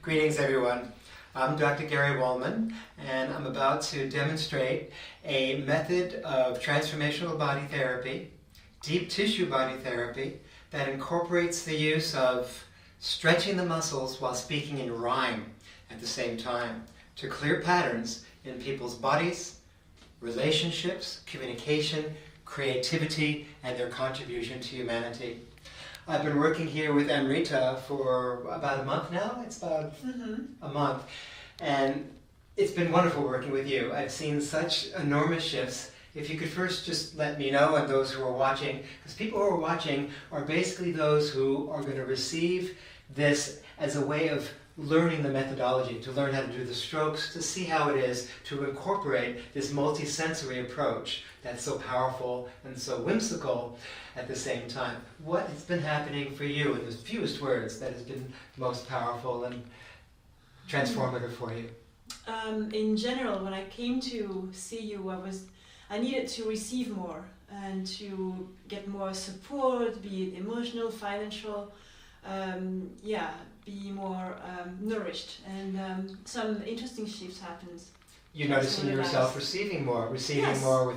Greetings everyone. I'm Dr. Gary Wallman and I'm about to demonstrate a method of transformational body therapy, deep tissue body therapy, that incorporates the use of stretching the muscles while speaking in rhyme at the same time to clear patterns in people's bodies, relationships, communication, creativity, and their contribution to humanity. I've been working here with Amrita for about a month now. It's about a month. And it's been wonderful working with you. I've seen such enormous shifts. If you could first just let me know and those who are watching, because people who are watching are basically those who are going to receive this as a way of learning the methodology, to learn how to do the strokes, to see how it is to incorporate this multi-sensory approach that's so powerful and so whimsical at the same time. What has been happening for you in the fewest words that has been most powerful and transformative for you? In general, when I came to see you, I needed to receive more and to get more support, be it emotional, financial, be more nourished, and some interesting shifts happened. You're noticing yourself receiving more with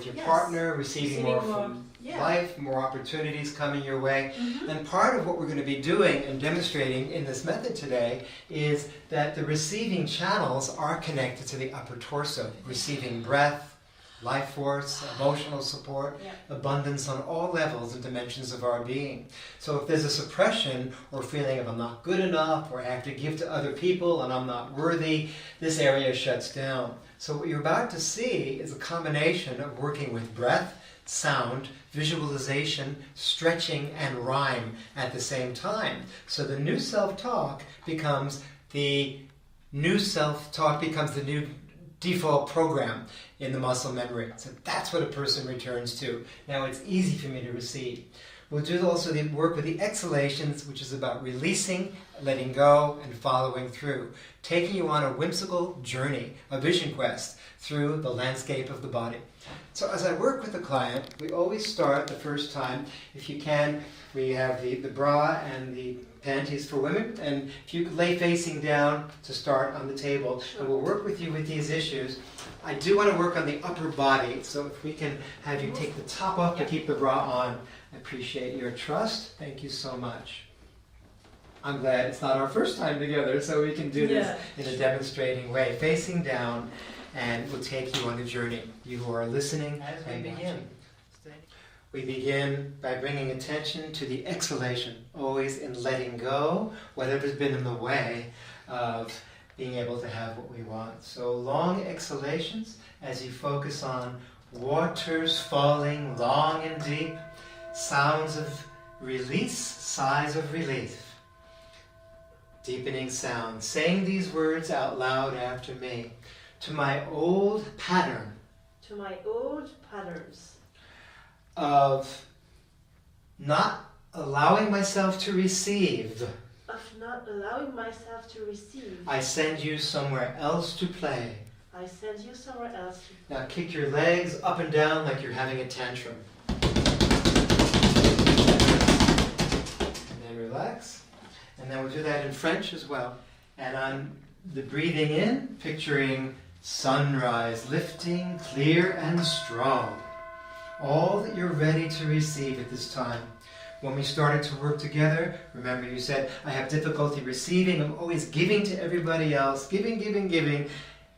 your partner, receiving more from life, more opportunities coming your way. And part of what we're going to be doing and demonstrating in this method today is that the receiving channels are connected to the upper torso, receiving breath, life force, emotional support, abundance on all levels and dimensions of our being. So if there's a suppression or feeling of I'm not good enough, or I have to give to other people and I'm not worthy, this area shuts down. So what you're about to see is a combination of working with breath, sound, visualization, stretching, and rhyme at the same time. So the new self-talk becomes the new default program in the muscle memory. So that's what a person returns to. Now it's easy for me to receive. We'll do also the work with the exhalations, which is about releasing, letting go, and following through, taking you on a whimsical journey, a vision quest through the landscape of the body. So as I work with the client, we always start the first time, if you can, we have the bra and the panties for women, and if you could lay facing down to start on the table, and we'll work with you with these issues. I do want to work on the upper body, so if we can have you take the top off to keep the bra on. I appreciate your trust. Thank you so much. I'm glad it's not our first time together, so we can do this in a demonstrating way. Facing down, and we'll take you on a journey. You who are listening, as we begin. We begin by bringing attention to the exhalation, always in letting go whatever's been in the way of being able to have what we want. So long exhalations as you focus on waters falling long and deep, sounds of release, sighs of relief. Deepening sound, saying these words out loud after me. To my old pattern. To my old patterns. Of not allowing myself to receive. Of not allowing myself to receive. I send you somewhere else to play. I send you somewhere else to play. Now kick your legs up and down like you're having a tantrum. And then relax. And then we'll do that in French as well. And on the breathing in, picturing sunrise, lifting, clear and strong. All that you're ready to receive at this time. When we started to work together, remember you said, I have difficulty receiving, I'm always giving to everybody else, giving.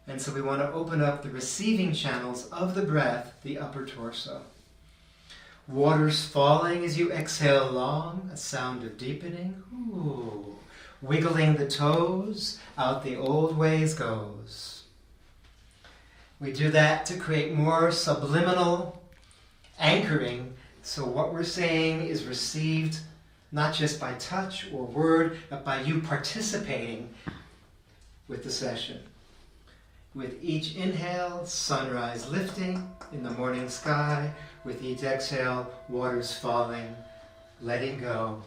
And so we want to open up the receiving channels of the breath, the upper torso. Waters falling as you exhale long, a sound of deepening. Ooh. Wiggling the toes, out the old ways goes. We do that to create more subliminal anchoring, so what we're saying is received not just by touch or word, but by you participating with the session. With each inhale, sunrise lifting in the morning sky. With each exhale, waters falling, letting go,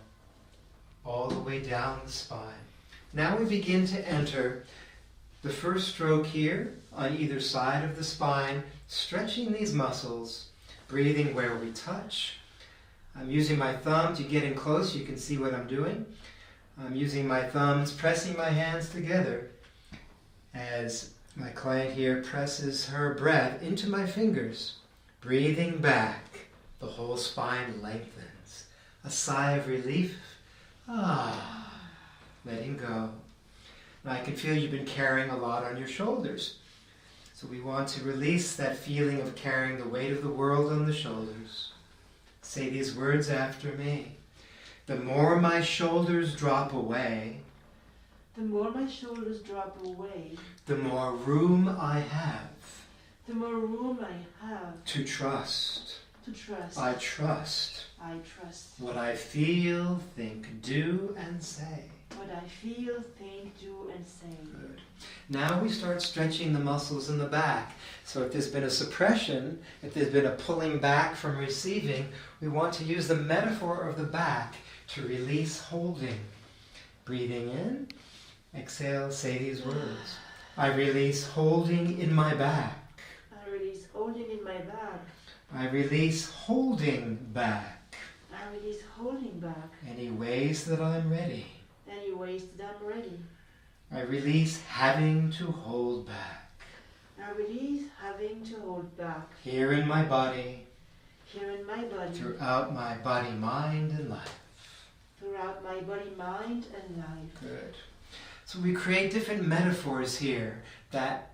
all the way down the spine. Now we begin to enter the first stroke here on either side of the spine, stretching these muscles, breathing where we touch. I'm using my thumb to get in close. You can see what I'm doing. I'm using my thumbs, pressing my hands together as my client here presses her breath into my fingers. Breathing back, the whole spine lengthens. A sigh of relief. Letting go. And I can feel you've been carrying a lot on your shoulders. So we want to release that feeling of carrying the weight of the world on the shoulders. Say these words after me. The more my shoulders drop away, The more my shoulders drop away, the more room I have the more room I have to trust. to trust. I trust I trust what I feel, think, do, and say. what I feel, think, do, and say. Good. Now we start stretching the muscles in the back. So if there's been a suppression, if there's been a pulling back from receiving, we want to use the metaphor of the back to release holding. Breathing in, exhale, say these words. I release holding in my back. I release holding in my back. I release holding back. I release holding back. Any ways that I'm ready. Any ways that I'm ready. I release having to hold back. I release having to hold back. Here in my body, Here in my body. throughout my body, mind, and life. Throughout my body, mind, and life. Good. So we create different metaphors here that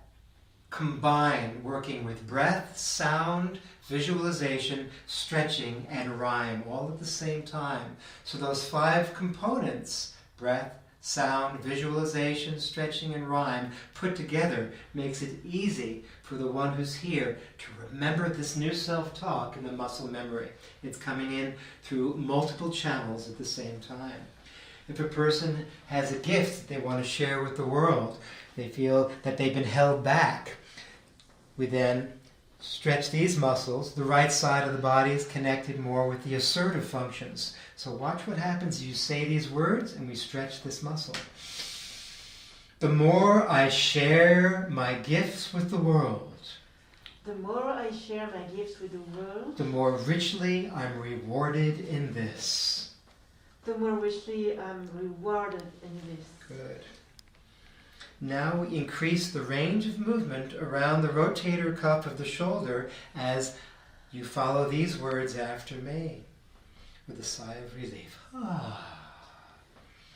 combine working with breath, sound, visualization, stretching, and rhyme all at the same time. So those 5 components, breath, sound, visualization, stretching, and rhyme, put together makes it easy for the one who's here to remember this new self-talk in the muscle memory. It's coming in through multiple channels at the same time. If a person has a gift they want to share with the world, they feel that they've been held back, we then stretch these muscles. The right side of the body is connected more with the assertive functions. So watch what happens. You say these words and we stretch this muscle. The more I share my gifts with the world, The more I share my gifts with the world, the more richly I'm rewarded in this. the more richly I'm rewarded in this. Good. Now we increase the range of movement around the rotator cuff of the shoulder as you follow these words after me with a sigh of relief.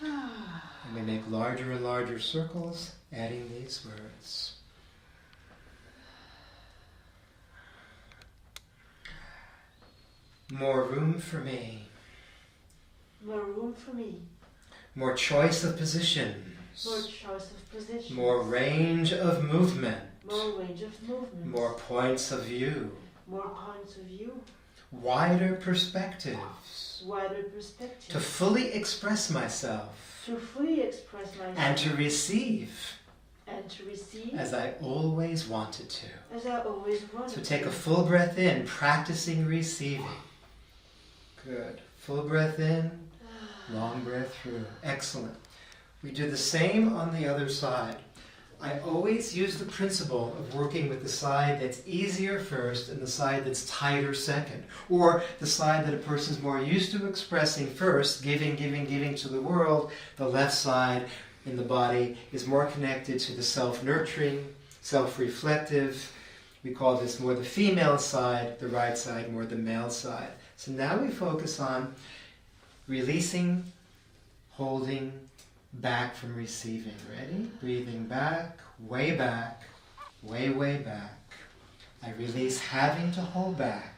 And we make larger and larger circles, adding these words. More room for me. More room for me. More choice of positions. More choice of position. More range of movement. More range of movement. More points of view. More points of view. Wider perspectives. Wider perspective. To fully express myself. To fully express myself. And to receive. And to receive. As I always wanted to. As I always wanted. So take a full breath in, practicing receiving. Good. Full breath in, long breath through. Excellent. We do the same on the other side. I always use the principle of working with the side that's easier first and the side that's tighter second. Or the side that a person's more used to expressing first, giving to the world. The left side in the body is more connected to the self-nurturing, self-reflective. We call this more the female side, the right side more the male side. So now we focus on releasing, holding, back from receiving. Ready? Breathing back, way back, way, way back. I release having to hold back.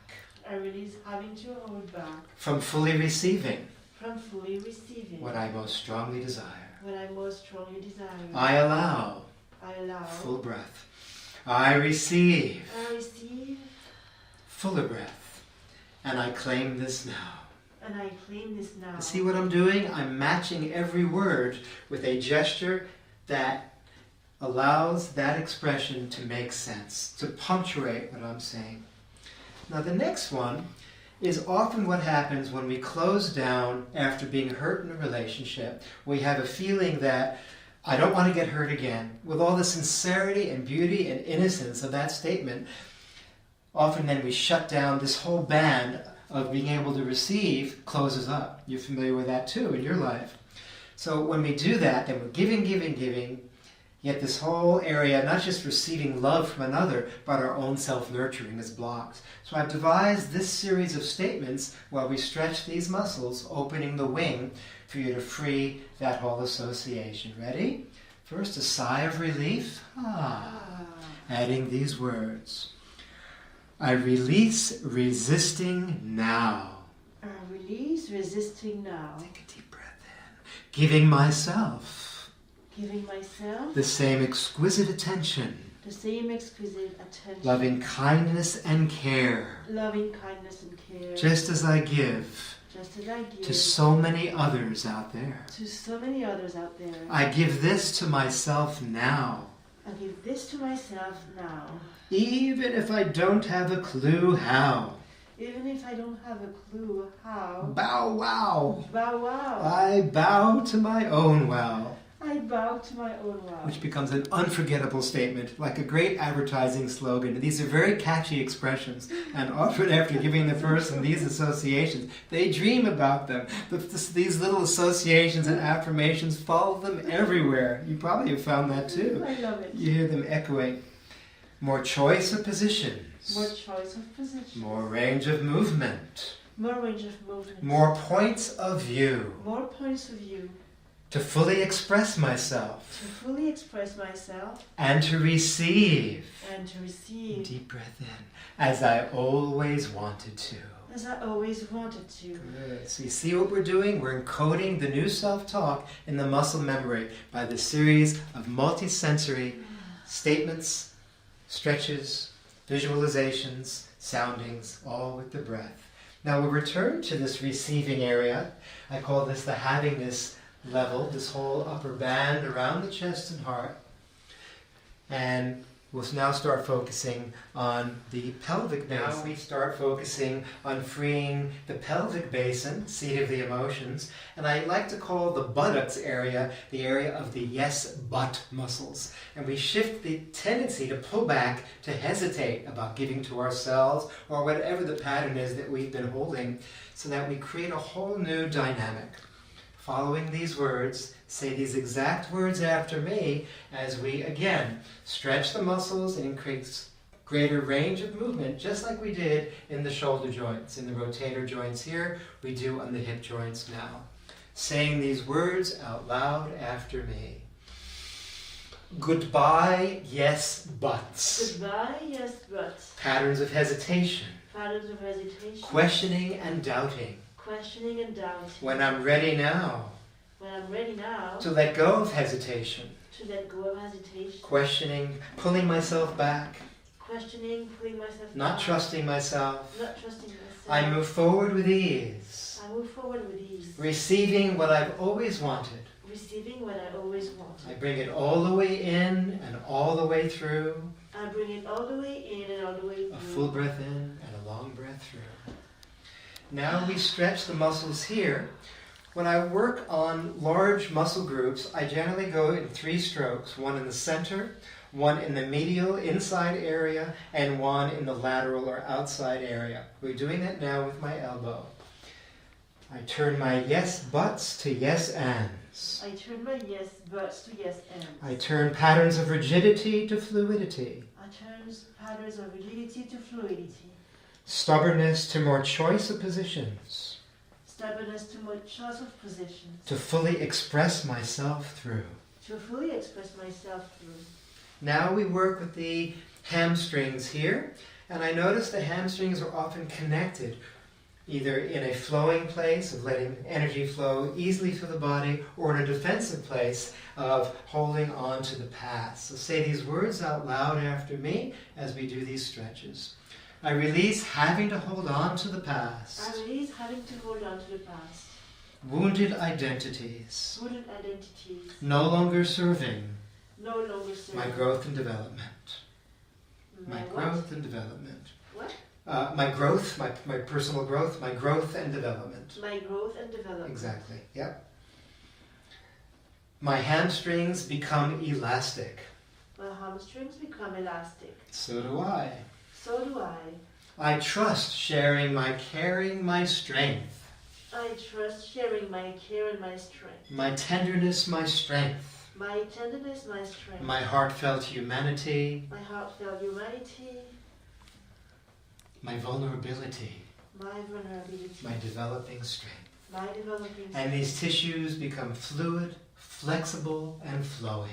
I release having to hold back. From fully receiving. From fully receiving. What I most strongly desire. What I most strongly desire. I allow. I allow. Full breath. I receive. I receive. Fuller breath. And I claim this now. And I claim this now. See what I'm doing? I'm matching every word with a gesture that allows that expression to make sense, to punctuate what I'm saying. Now the next one is often what happens when we close down after being hurt in a relationship. We have a feeling that I don't want to get hurt again. With all the sincerity and beauty and innocence of that statement, often then we shut down. This whole band of being able to receive closes up. You're familiar with that too in your life. So when we do that, then we're giving, giving, giving, yet this whole area, not just receiving love from another, but our own self-nurturing is blocked. So I've devised this series of statements while we stretch these muscles, opening the wing for you to free that whole association. Ready? First, a sigh of relief. Adding these words. I release resisting now. I release resisting now. Take a deep breath in. Giving myself Giving myself the same exquisite attention, the same exquisite attention. loving kindness and care, Loving kindness and care. just as I give Just as I give to so many others out there. to so many others out there. I give this to myself now, I give this to myself now. even if I don't have a clue how. Even if I don't have a clue how. Bow wow. Bow wow. I bow to my own wow. I bow to my own wow. Which becomes an unforgettable statement, like a great advertising slogan. These are very catchy expressions, and often after giving the person these associations, they dream about them. These little associations and affirmations follow them everywhere. You probably have found that too. I love it. You hear them echoing. More choice of positions. More choice of position. More range of movement. More range of movement. More points of view. More points of view. To fully express myself. To fully express myself. And to receive. And to receive. Deep breath in. As I always wanted to. As I always wanted to. Good. So you see what we're doing? We're encoding the new self-talk in the muscle memory by the series of multi-sensory statements, stretches, visualizations, soundings, all with the breath. Now we'll return to this receiving area. I call this the havingness level, this whole upper band around the chest and heart. And we'll now start focusing on the pelvic basin. Now we start focusing on freeing the pelvic basin, seat of the emotions, and I like to call the buttocks area the area of the yes but muscles. And we shift the tendency to pull back, to hesitate about giving to ourselves or whatever the pattern is that we've been holding, so that we create a whole new dynamic. Following these words, say these exact words after me as we, again, stretch the muscles and increase greater range of movement, just like we did in the shoulder joints, in the rotator joints here, we do on the hip joints now. Saying these words out loud after me. Goodbye, yes, buts. Goodbye, yes, buts. Patterns of hesitation. Patterns of hesitation. Questioning and doubting. Questioning and doubting. When I'm ready now. When I'm ready now. To let go of hesitation. To let go of hesitation. Questioning, pulling myself back. Questioning, pulling myself Not back. trusting myself. Not trusting myself. I move forward with ease. I move forward with ease. Receiving what I've always wanted. Receiving what I always wanted. I bring it all the way in and all the way through. I bring it all the way in and all the way through. A full breath in and a long breath through. Now we stretch the muscles here. When I work on large muscle groups, I generally go in 3 strokes. One in the center, one in the medial inside area, and one in the lateral or outside area. We're doing that now with my elbow. I turn my yes buts to yes ands. I turn my yes buts to yes ands. I turn patterns of rigidity to fluidity. I turn patterns of rigidity to fluidity. Stubbornness to more choice of positions. Stubbornness to more choice of positions. To fully express myself through. To fully express myself through. Now we work with the hamstrings here, and I notice the hamstrings are often connected, either in a flowing place of letting energy flow easily through the body, or in a defensive place of holding on to the past. So say these words out loud after me as we do these stretches. I release having to hold on to the past. I release having to hold on to the past. Wounded identities. Wounded identities. No longer serving. No longer serving. My growth and development. My what? Growth and development. What? My growth, my personal growth, my growth and development. My growth and development. Exactly, yep. My hamstrings become elastic. My hamstrings become elastic. So do I. So do I. I trust sharing my carrying my strength. I trust sharing my care and my strength. My tenderness, my strength. My tenderness, my strength. My heartfelt humanity. My heartfelt humanity. My vulnerability. My vulnerability. My developing strength. My developing strength. And these tissues become fluid, flexible, and flowing.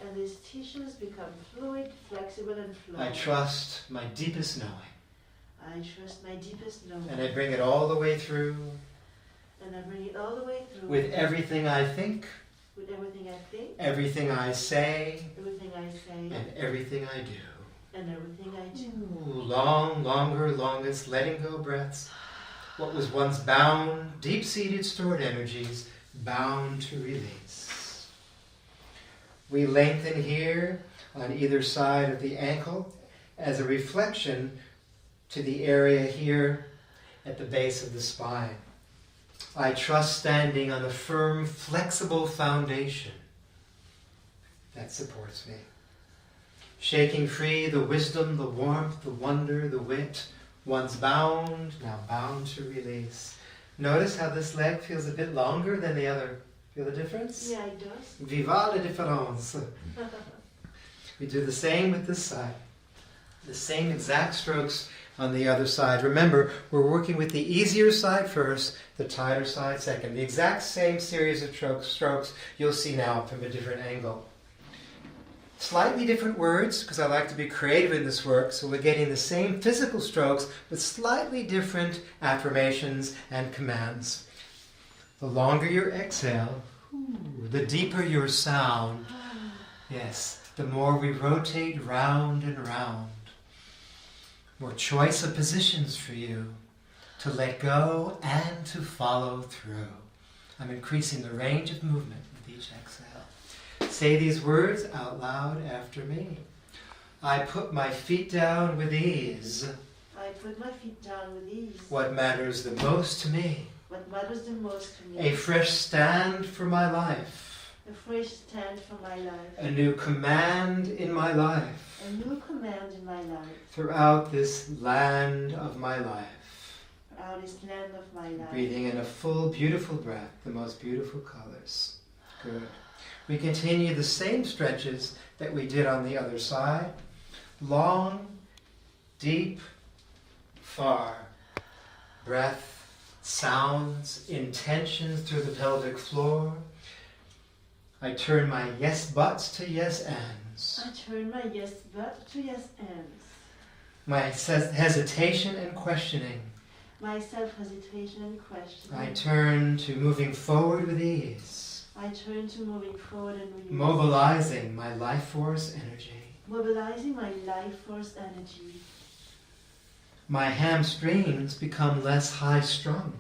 And these tissues become fluid, flexible, and flowing. I trust my deepest knowing. I trust my deepest knowing. And I bring it all the way through. And I bring it all the way through. With everything I think. With everything I think. Everything I say. Everything I say. And everything I do. And everything I do. Ooh, long, longer, longest letting go breaths. What was once bound, deep-seated stored energies, bound to release. We lengthen here on either side of the ankle as a reflection to the area here at the base of the spine. I trust standing on a firm, flexible foundation that supports me. Shaking free the wisdom, the warmth, the wonder, the wit, once bound, now bound to release. Notice how this leg feels a bit longer than the other. Feel the difference? Yeah, it does. Viva la différence. We do the same with this side. The same exact strokes on the other side. Remember, we're working with the easier side first, the tighter side second. The exact same series of strokes you'll see now from a different angle. Slightly different words, because I like to be creative in this work, so we're getting the same physical strokes with slightly different affirmations and commands. The longer your exhale, the deeper your sound. Yes, the more we rotate round and round. More choice of positions for you to let go and to follow through. I'm increasing the range of movement with each exhale. Say these words out loud after me. I put my feet down with ease. I put my feet down with ease. What matters the most to me? What matters the most to me? A fresh stand for my life. A fresh stand for my life. A new command in my life. A new command in my life. Throughout this land of my life. Throughout this land of my life. Breathing in a full, beautiful breath, the most beautiful colors. Good. We continue the same stretches that we did on the other side. Long, deep, far. Breath, sounds, intentions through the pelvic floor. I turn my yes buts to yes ands. I turn my yes butt to yes ends. My hesitation and questioning. My self-hesitation and questioning. I turn to moving forward with ease. I turn to moving forward and release. Mobilizing my life force energy. Mobilizing my life force energy. My hamstrings become less high-strung.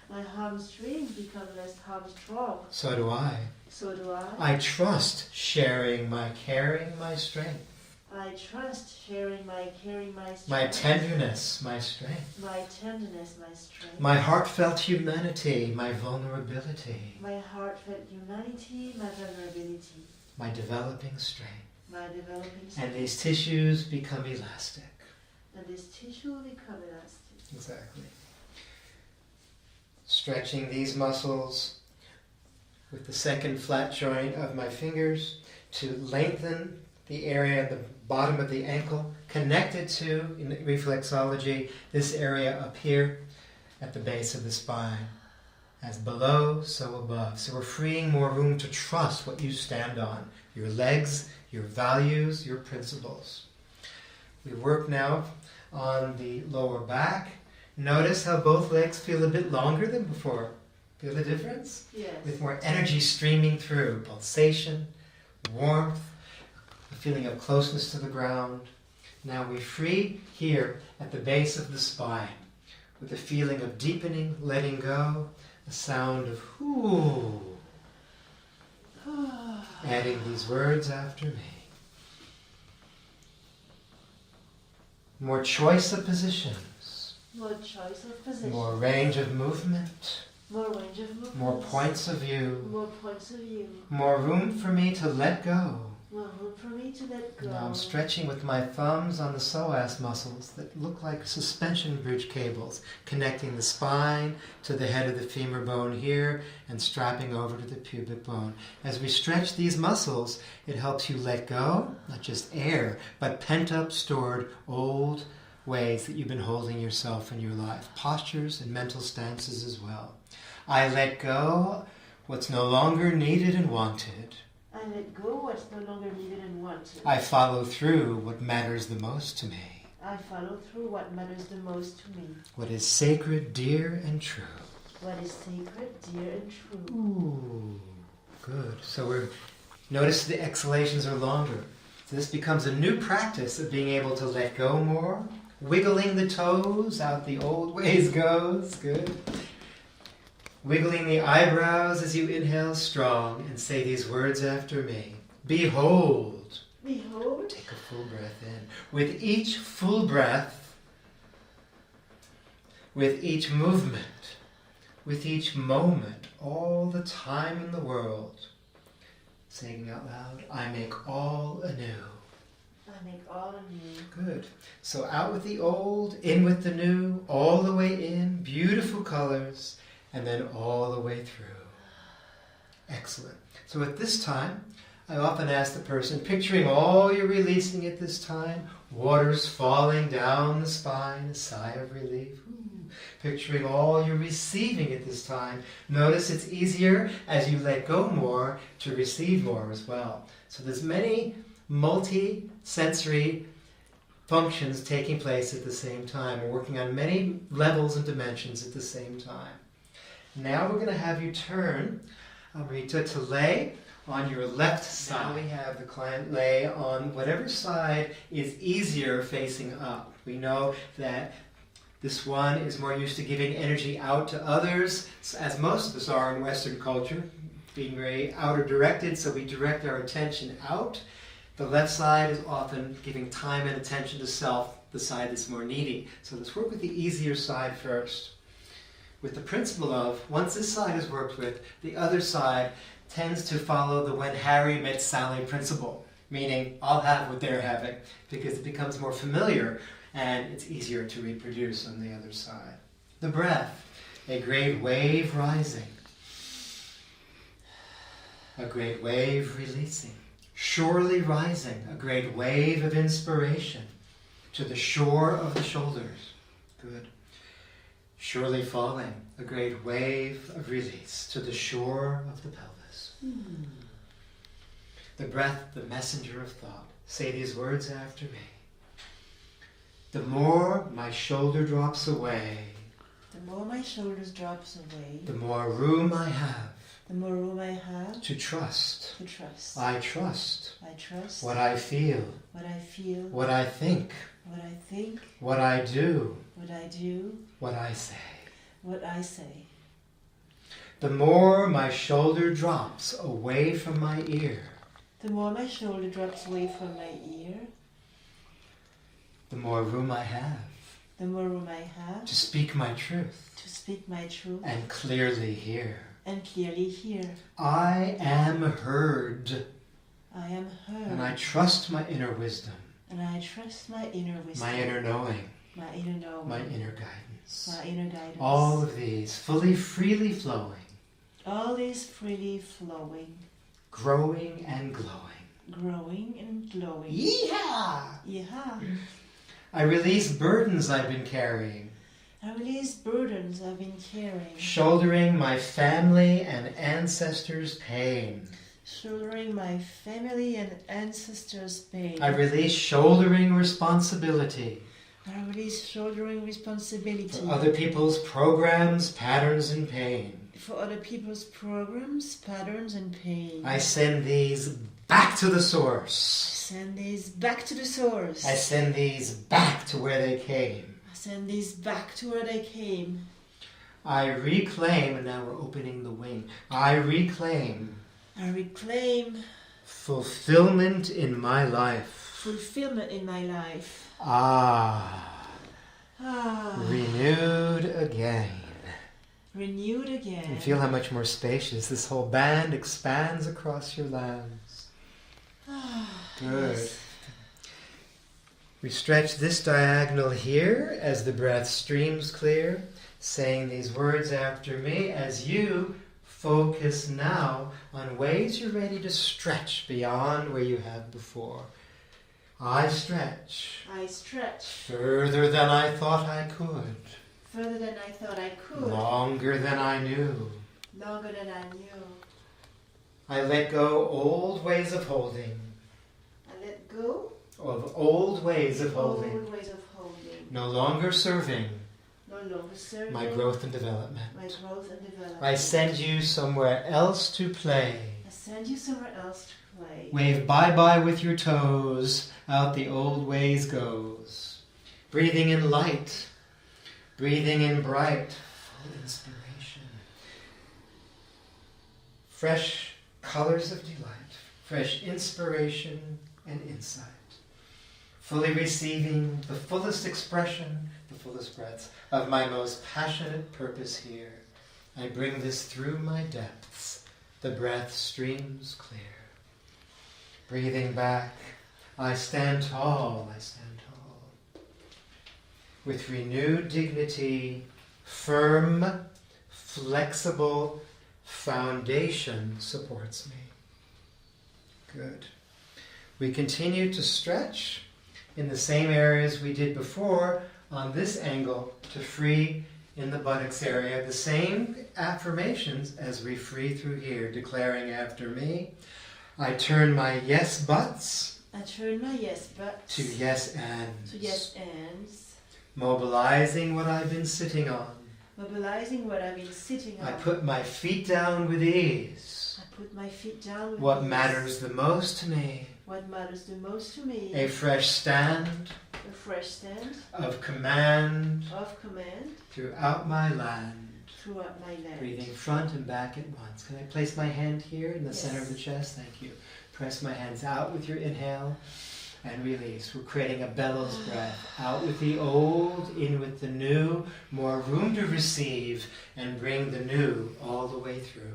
My hamstrings become less hamstrung. So do I. So do I. I trust sharing my caring, my strength. I trust sharing my caring, my strength. My tenderness, my strength. My tenderness, my strength. My heartfelt humanity, my vulnerability. My heartfelt humanity, my vulnerability. My developing strength. My developing And strength. these tissues become elastic. And this tissue will become elastic. Exactly. Stretching these muscles with the second flat joint of my fingers to lengthen the area at the bottom of the ankle, connected to, in reflexology, this area up here at the base of the spine. As below, so above. So we're freeing more room to trust what you stand on. Your legs, your values, your principles. We work now on the lower back. Notice how both legs feel a bit longer than before. Feel the difference? Yes. With more energy streaming through. Pulsation, warmth, a feeling of closeness to the ground. Now we free here at the base of the spine with a feeling of deepening, letting go, a sound of whoo. Adding these words after me. More choice of positions. More choice of position. More range of movement. More range of movement. More points of view. More points of view. More room for me to let go. More room for me to let go. Now I'm stretching with my thumbs on the psoas muscles that look like suspension bridge cables, connecting the spine to the head of the femur bone here and strapping over to the pubic bone. As we stretch these muscles, it helps you let go, not just air, but pent-up, stored, old ways that you've been holding yourself in your life, postures and mental stances as well. I let go what's no longer needed and wanted. I let go what's no longer needed and wanted. I follow through what matters the most to me. I follow through what matters the most to me. What is sacred, dear, and true. What is sacred, dear, and true. Ooh, good. So notice the exhalations are longer. So this becomes a new practice of being able to let go more. Wiggling the toes, out the old ways goes. Good. Wiggling the eyebrows as you inhale strong and say these words after me. Behold. Behold. Take a full breath in. With each full breath, with each movement, with each moment, all the time in the world, saying out loud, I make all anew. I make all anew. Good. So out with the old, in with the new, all the way in, beautiful colors, and then all the way through. Excellent. So at this time, I often ask the person, picturing all you're releasing at this time, waters falling down the spine, a sigh of relief. Ooh. Picturing all you're receiving at this time, notice it's easier as you let go more to receive more as well. So there's many multi-sensory functions taking place at the same time. We're working on many levels and dimensions at the same time. Now we're going to have you turn, Amrita, to lay on your left side. Now we have the client lay on whatever side is easier facing up. We know that this one is more used to giving energy out to others, as most of us are in Western culture, being very outer directed, so we direct our attention out. The left side is often giving time and attention to self, the side that's more needy. So let's work with the easier side first. With the principle of, once this side is worked with, the other side tends to follow the when Harry met Sally principle, meaning I'll have what they're having, because it becomes more familiar and it's easier to reproduce on the other side. The breath, a great wave rising, a great wave releasing, surely rising, a great wave of inspiration to the shore of the shoulders. Good. Surely falling, a great wave of release to the shore of the pelvis. The breath, the messenger of thought. Say these words after me. The more my shoulder drops away, The more my shoulders drops away, the more room I have the more room I have to trust. to trust. I trust I trust what I feel, what I feel, what I think, what I think, what I do, what I do, what I say. what I say. The more my shoulder drops away from my ear, The more my shoulder drops away from my ear, the more room I have the more room I have to speak my truth to speak my truth and clearly hear. and clearly hear. I am heard, I am heard, and I trust my inner wisdom, and I trust my inner wisdom, my inner knowing, my inner knowing, my inner guidance. my inner guidance. All of these fully, freely flowing, All is freely flowing, growing and glowing. growing and glowing. Yeehaw! Yeah. I release burdens I've been carrying, I release burdens I've been carrying, shouldering my family and ancestors' pain. shouldering my family and ancestors' pain. I release shouldering responsibility I release shouldering responsibility for other people's programs, patterns, and pain. for other people's programs, patterns, and pain. I send these back to the source. Send these back to the source. I send these back to where they came. I send these back to where they came. I reclaim, and now we're opening the wing. I reclaim I reclaim fulfillment in my life. fulfillment in my life. Renewed again. Renewed again. And feel how much more spacious this whole band expands across your lands. Good. Yes. We stretch this diagonal here as the breath streams clear, saying these words after me as you focus now on ways you're ready to stretch beyond where you have before. I stretch. I stretch Further than I thought I could. further than I thought I could. Longer than I knew. Longer than I knew. I let go old ways of holding. I let go Of old ways of holding. old ways of holding. No longer serving No longer serving my growth and development. my growth and development. I send you somewhere else to play. I send you somewhere else to play. Wave bye-bye with your toes, out the old ways goes. Breathing in light, breathing in bright, full inspiration. Fresh colors of delight, fresh inspiration and insight. Fully receiving the fullest expression, the fullest breaths of my most passionate purpose here. I bring this through my depths. The breath streams clear. Breathing back, I stand tall, I stand tall. With renewed dignity, firm, flexible foundation supports me. Good. We continue to stretch in the same areas we did before on this angle to free in the buttocks area. The same affirmations as we free through here, declaring after me. I turn my yes buts I turn my yes buts to yes ands. to yes ands. Mobilizing what I've been sitting on. Mobilizing what I've been sitting on. I put my feet down with ease. I put my feet down with What ease. matters the most to me. What matters the most to me. A fresh stand A fresh stand of command of command throughout my land. throughout my land. Breathing front and back at once. Can I place my hand here in the Yes. center of the chest? Thank you. Press my hands out with your inhale and release. We're creating a bellows breath. Out with the old, in with the new. More room to receive and bring the new all the way through.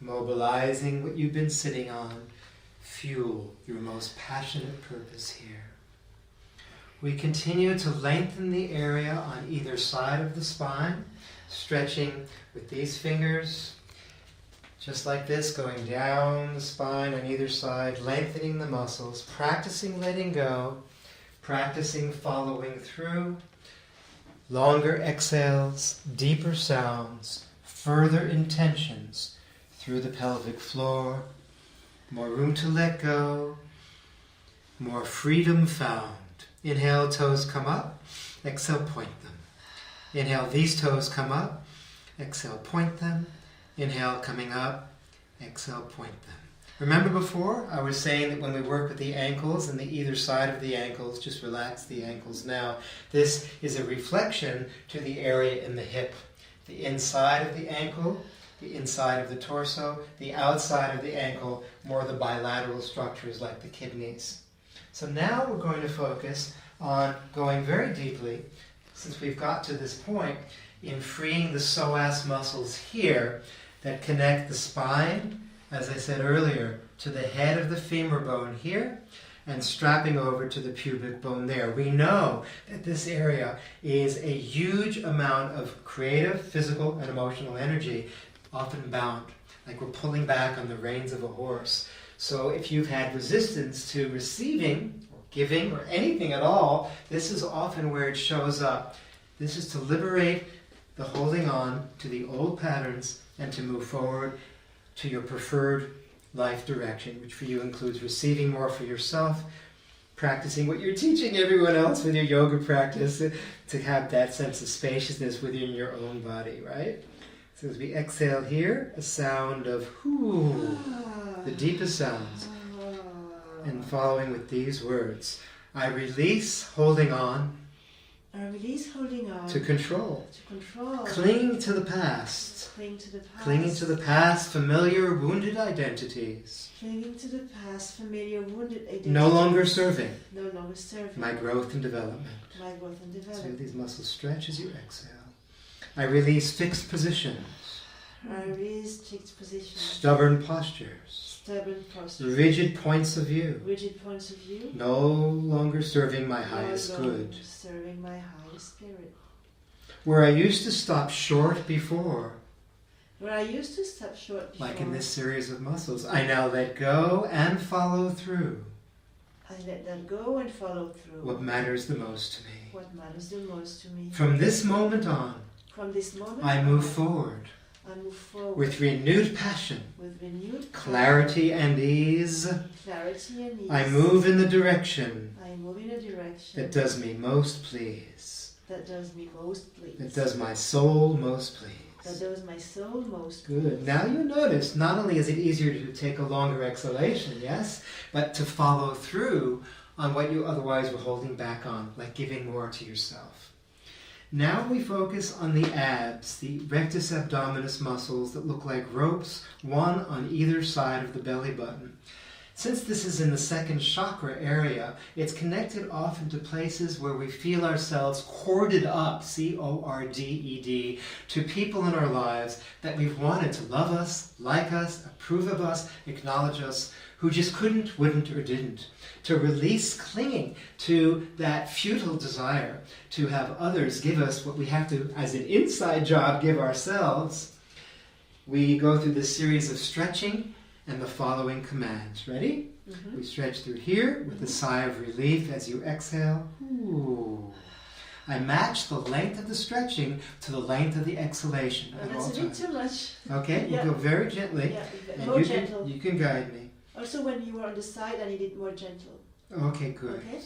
Mobilizing what you've been sitting on. Fuel your most passionate purpose here. We continue to lengthen the area on either side of the spine, stretching with these fingers, just like this, going down the spine on either side, lengthening the muscles, practicing letting go, practicing following through, longer exhales, deeper sounds, further intentions through the pelvic floor, more room to let go, more freedom found. Inhale, toes come up. Exhale, point them. Inhale, these toes come up. Exhale, point them. Inhale, coming up. Exhale, point them. Remember before, I was saying that when we work with the ankles and the either side of the ankles, just relax the ankles now. This is a reflection to the area in the hip. The inside of the ankle, the inside of the torso, the outside of the ankle, more the bilateral structures like the kidneys. So now we're going to focus on going very deeply, since we've got to this point, in freeing the psoas muscles here that connect the spine, as I said earlier, to the head of the femur bone here, and strapping over to the pubic bone there. We know that this area is a huge amount of creative, physical, and emotional energy, often bound, like we're pulling back on the reins of a horse. So if you've had resistance to receiving, or giving, or anything at all, this is often where it shows up. This is to liberate the holding on to the old patterns and to move forward to your preferred life direction, which for you includes receiving more for yourself, practicing what you're teaching everyone else with your yoga practice, to have that sense of spaciousness within your own body, right? So as we exhale here, a sound of whoo, the deepest sounds, and following with these words. I release holding on. I release holding on. To control. To control. Clinging to the past. Cling to the past. Clinging to the past, familiar, wounded identities. Clinging to the past, familiar, wounded identities. No longer serving. No longer serving. My growth and development. My growth and So development. these muscles stretch as you exhale. I release fixed positions. I release fixed positions. Stubborn postures. stubborn posture, rigid points of view, rigid points of view, no longer serving my no highest longer good. serving my highest spirit. Where I used to stop short before, Where I used to stop short before, like in this series of muscles, I now let go and follow through I let that go and follow through. what matters the most to me. What matters the most to me. From this moment on, From this moment I move on, forward I move forward with renewed passion, with renewed clarity and ease. clarity and ease. I move in the direction I move in a direction that does me most please, that does me most please. that does my soul most please. That does my soul most Good. Now you notice, not only is it easier to take a longer exhalation, yes, but to follow through on what you otherwise were holding back on, like giving more to yourself. Now we focus on the abs, the rectus abdominis muscles that look like ropes, one on either side of the belly button. Since this is in the second chakra area, it's connected often to places where we feel ourselves corded up, C-O-R-D-E-D, to people in our lives that we've wanted to love us, like us, approve of us, acknowledge us, who just couldn't, wouldn't, or didn't. To release clinging to that futile desire to have others give us what we have to, as an inside job, give ourselves. We go through this series of stretching and the following commands. Ready? Mm-hmm. We stretch through here with a sigh of relief as you exhale. Ooh. I match the length of the stretching to the length of the exhalation at all That's a bit times. too much. Okay, Yeah. we'll go very gently, Yeah, and more you gentle. can guide me. Also, when you were on the side, I needed more gentle. Okay, good. Okay?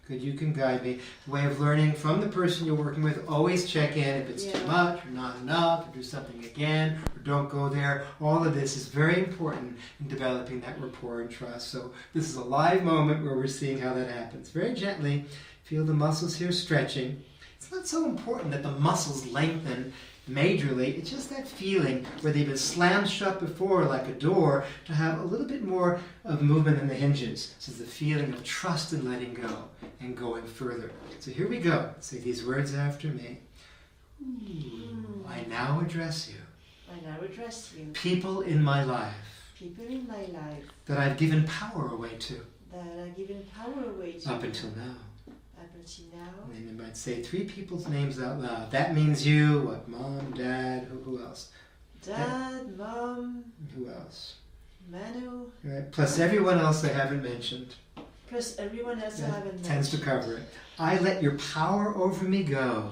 Good, you can guide me. The way of learning from the person you're working with, always check in if it's too Yeah. much or not enough, or do something again, or don't go there. All of this is very important in developing that rapport and trust. So this is a live moment where we're seeing how that happens. Very gently, feel the muscles here stretching. It's not so important that the muscles lengthen majorly. It's just that feeling where they've been slammed shut before like a door to have a little bit more of movement in the hinges. So it's the feeling of trust and letting go and going further. So here we go. Say these words after me. Ooh, I now address you. I now address you. People in my life People in my life that I've given power away to that I've given power away to up until now. up until now. And then you might say 3 people's names out loud. That means you, what, mom, dad, who else? Dad, Mom, Who else? Manu, Right. Plus everyone else I haven't mentioned. plus everyone else I That haven't tends to mentioned. cover it. I let your power over me go.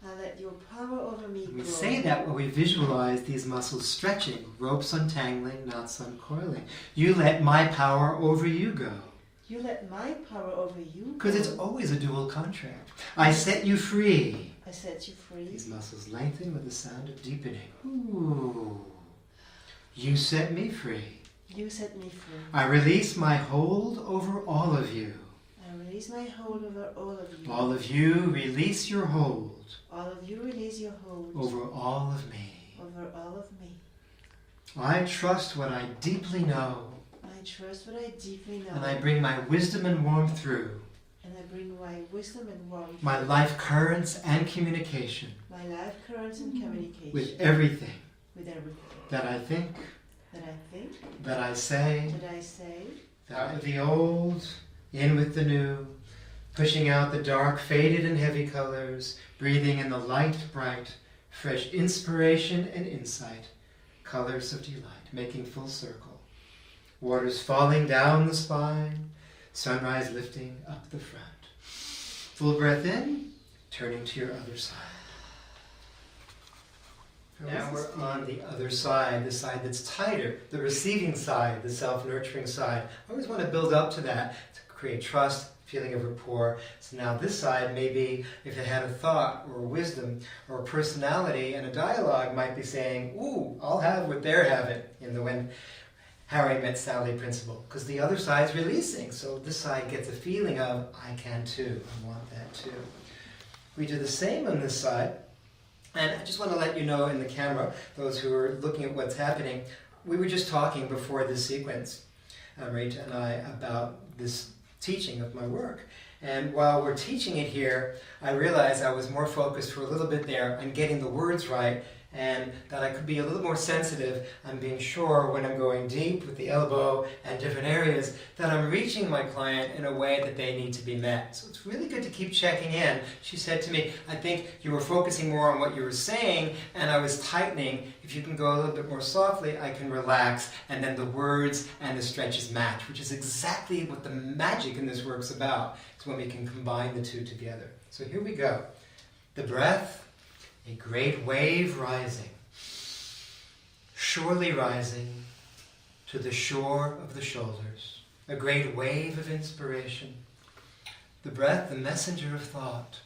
I let your power over me And we go. say that when we visualize these muscles stretching, ropes untangling, knots uncoiling. You let my power over you go. You let my power over you Because go. it's always a dual contract. I set you free. I set you free. These muscles lengthen with the sound of deepening. Ooh. You set me free. You set me free. I release my hold over all of you. I release my hold over all of you. All of you release your hold All of you release your hold over all of me. over all of me. I trust what I deeply know, I trust what I deeply know. and I bring my wisdom and warmth through, And I bring my wisdom and warmth. my life currents and communication My life currents and communication. with everything with everything. that I think, That I think. that I say, That I say. out with the old, in with the new, pushing out the dark, faded and heavy colors, breathing in the light, bright, fresh inspiration and insight, colors of delight, making full circle. Waters falling down the spine, sunrise lifting up the front. Full breath in, turning to your other side. Now we're on the other side, the side that's tighter, the receiving side, the self-nurturing side. I always want to build up to that to create trust, feeling of rapport. So now this side, maybe if it had a thought or wisdom or a personality and a dialogue, might be saying, ooh, I'll have what they're having, in the When Harry Met Sally principle. Because the other side's releasing, so this side gets a feeling of, I can too, I want that too. We do the same on this side. And I just want to let you know in the camera, those who are looking at what's happening, we were just talking before this sequence, Rita and I, about this teaching of my work. And while we're teaching it here, I realized I was more focused for a little bit there on getting the words right and that I could be a little more sensitive. I'm being sure when I'm going deep with the elbow and different areas that I'm reaching my client in a way that they need to be met. So it's really good to keep checking in. She said to me, I think you were focusing more on what you were saying and I was tightening. If you can go a little bit more softly, I can relax, and then the words and the stretches match, which is exactly what the magic in this work's about. It's when we can combine the two together. So here we go. The breath, a great wave rising, surely rising to the shore of the shoulders. A great wave of inspiration. The breath, the messenger of thought,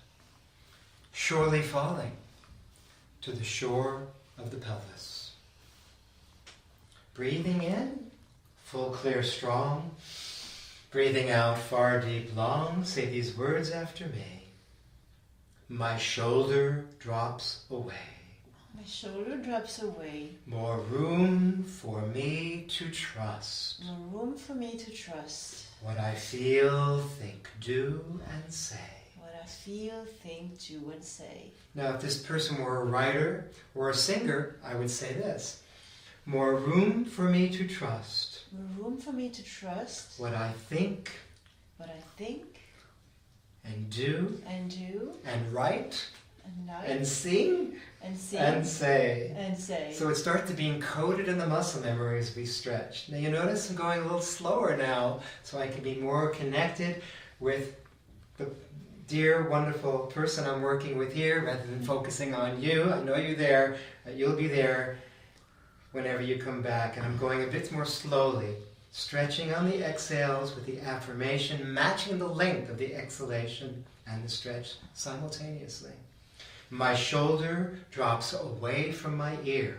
surely falling to the shore of the pelvis. Breathing in, full, clear, strong. Breathing out, far, deep, long. Say these words after me. My shoulder drops away. My shoulder drops away. More room for me to trust. More room for me to trust. What I feel, think, do, and say. What I feel, think, do, and say. Now, if this person were a writer or a singer, I would say this. More room for me to trust. More room for me to trust. What I think. What I think. And do. And do. And write. And write. And sing. And sing. And say. And say. So it starts to be encoded in the muscle memory as we stretch. Now you notice I'm going a little slower now, so I can be more connected with the dear, wonderful person I'm working with here, rather than focusing on you. I know you're there. You'll be there whenever you come back. And I'm going a bit more slowly, stretching on the exhales with the affirmation, matching the length of the exhalation and the stretch simultaneously. My shoulder drops away from my ear.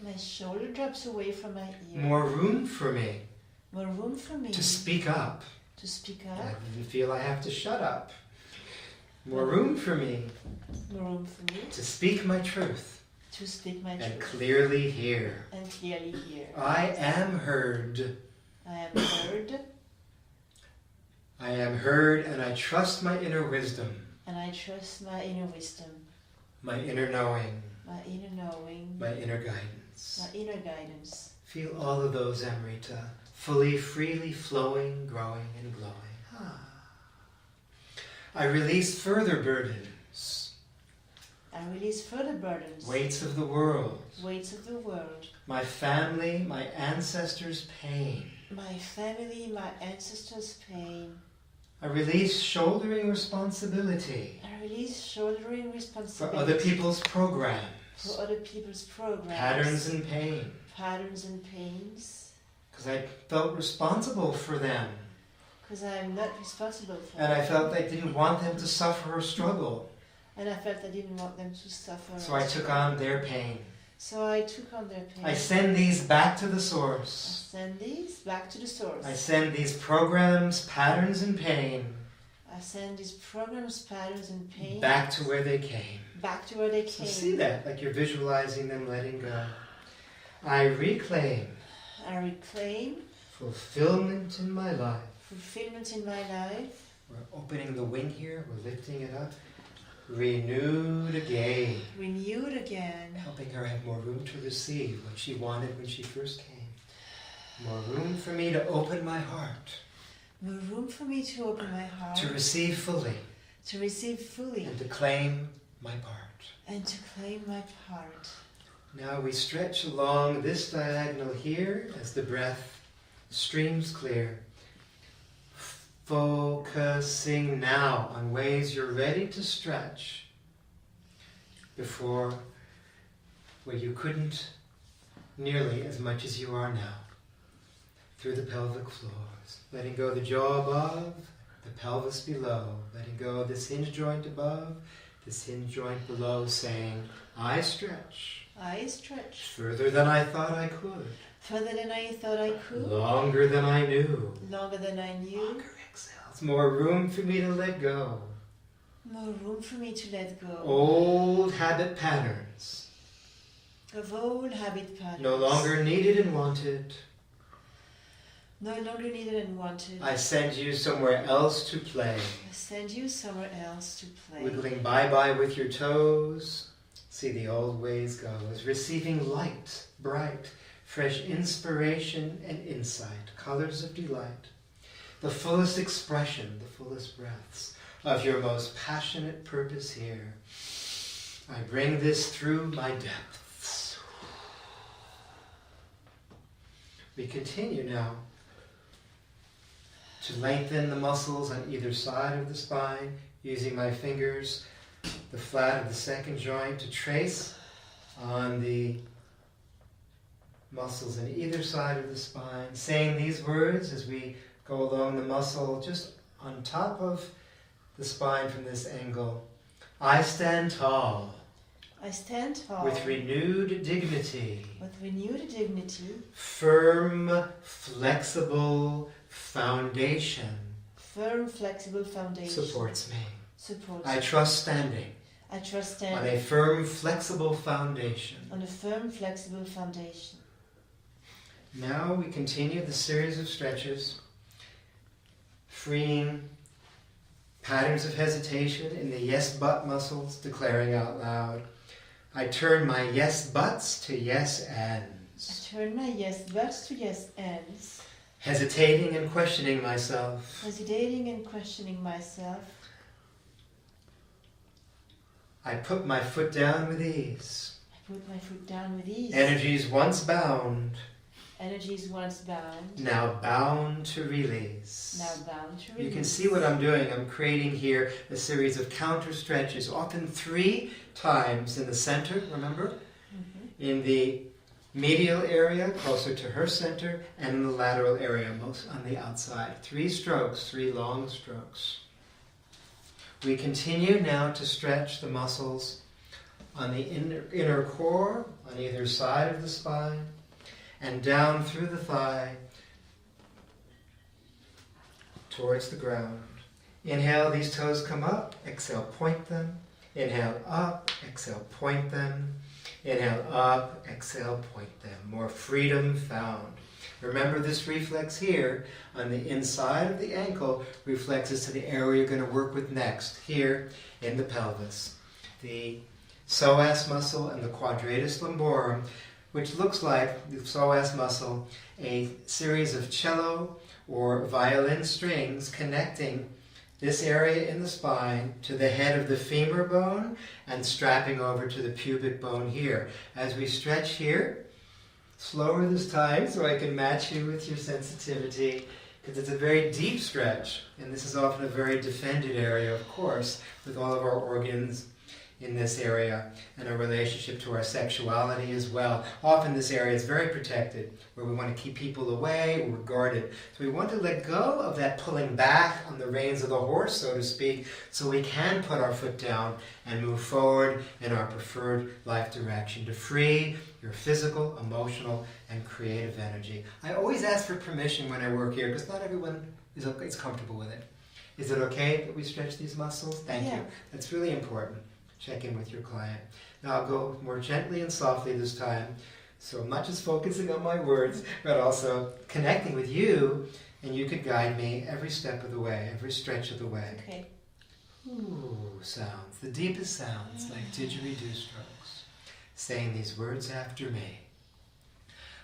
My shoulder drops away from my ear. More room for me. More room for me. To speak up. To speak I up. didn't feel I have to shut up. More room for me. More room for me. To speak my truth. To speak my And truth. clearly hear. And clearly hear. I am heard. I am heard. I am heard, and I trust my inner wisdom. And I trust my inner wisdom. My inner knowing. My inner knowing. My inner guidance. My inner guidance. Feel all of those, Amrita, fully, freely flowing, growing, and glowing. I release further burdens. I release further burdens. Weights of the world. Weights of the world. My family, my ancestors' pain. My family, my ancestors' pain. I release shouldering responsibility. I release shouldering For responsibility. other people's programs. For other people's programs. Patterns and pain. Patterns and pains. Because I felt responsible for them. Because I'm not responsible for And them. I felt I didn't want them to suffer or struggle. And I felt I didn't want them to suffer. So I took on their pain. So I took on their pain. I send these back to the I source. send these back to the source. I send these programs, patterns, and pain I send these programs, patterns, and pain back to where they came. back to where they So came. see that, like you're visualizing them letting go. I reclaim I reclaim fulfillment in my life. fulfillment in my life. We're opening the wing here, we're lifting it up. Renewed again. Renewed again. Helping her have more room to receive what she wanted when she first came. More room for me to open my heart. More room for me to open my heart. To receive fully. To receive fully. And to claim my part. And to claim my part. Now we stretch along this diagonal here as the breath streams clear. Focusing now on ways you're ready to stretch before where you couldn't nearly as much as you are now. Through the pelvic floors. Letting go the jaw above, the pelvis below. Letting go this hinge joint above, this hinge joint below, saying, I stretch. I stretch. Further than I thought I could. Further than I thought I could. Longer than I knew. Longer than I knew. Longer exhales. More room for me to let go. More room for me to let go. Old habit patterns. Of old habit patterns. No longer needed and wanted. No longer needed and wanted. I send you somewhere else to play. I send you somewhere else to play. Wiggling bye-bye with your toes. See the old ways go as receiving light, bright, fresh inspiration and insight, colors of delight, the fullest expression, the fullest breaths of your most passionate purpose here. I bring this through my depths. We continue now to lengthen the muscles on either side of the spine, using my fingers, the flat of the second joint, to trace on the muscles on either side of the spine, saying these words as we go along the muscle just on top of the spine from this angle. I stand tall. I stand tall. With renewed dignity. With renewed dignity. Firm, flexible foundation. Firm, flexible foundation. Supports me. Supports I trust standing. I trust standing. On a firm, flexible foundation. On a firm, flexible foundation. Now we continue the series of stretches, freeing patterns of hesitation in the yes but muscles, declaring out loud. I turn my yes buts to yes ands. I turn my yes buts to yes ands. Hesitating and questioning myself. Hesitating and questioning myself. I put my foot down with ease. I put my foot down with ease. Energies once bound. Energies once bound. Now bound to release. Now bound to release. You can see what I'm doing. I'm creating here a series of counter stretches, often 3 times in the center, remember? Mm-hmm. In the medial area, closer to her center, and in the lateral area, most on the outside. 3 strokes, 3 long strokes. We continue now to stretch the muscles on the inner core, on either side of the spine, and down through the thigh towards the ground. Inhale, these toes come up. Exhale, point them. Inhale, up. Exhale, point them. Inhale, up. Exhale, point them. More freedom found. Remember this reflex here on the inside of the ankle reflexes to the area you're going to work with next, here in the pelvis. The psoas muscle and the quadratus lumborum, which looks like the psoas muscle, a series of cello or violin strings connecting this area in the spine to the head of the femur bone and strapping over to the pubic bone here. As we stretch here, slower this time so I can match you with your sensitivity, because it's a very deep stretch, and this is often a very defended area, of course, with all of our organs in this area and our relationship to our sexuality as well. Often this area is very protected, where we want to keep people away or guarded. So we want to let go of that pulling back on the reins of the horse, so to speak, so we can put our foot down and move forward in our preferred life direction to free your physical, emotional, and creative energy. I always ask for permission when I work here, because not everyone is comfortable with it. Is it okay that we stretch these muscles? Thank you. That's really important. Check in with your client. Now I'll go more gently and softly this time, so I'm not just focusing on my words, but also connecting with you, and you could guide me every step of the way, every stretch of the way. Okay. Ooh, sounds, the deepest sounds, like didgeridoo strokes. Saying these words after me.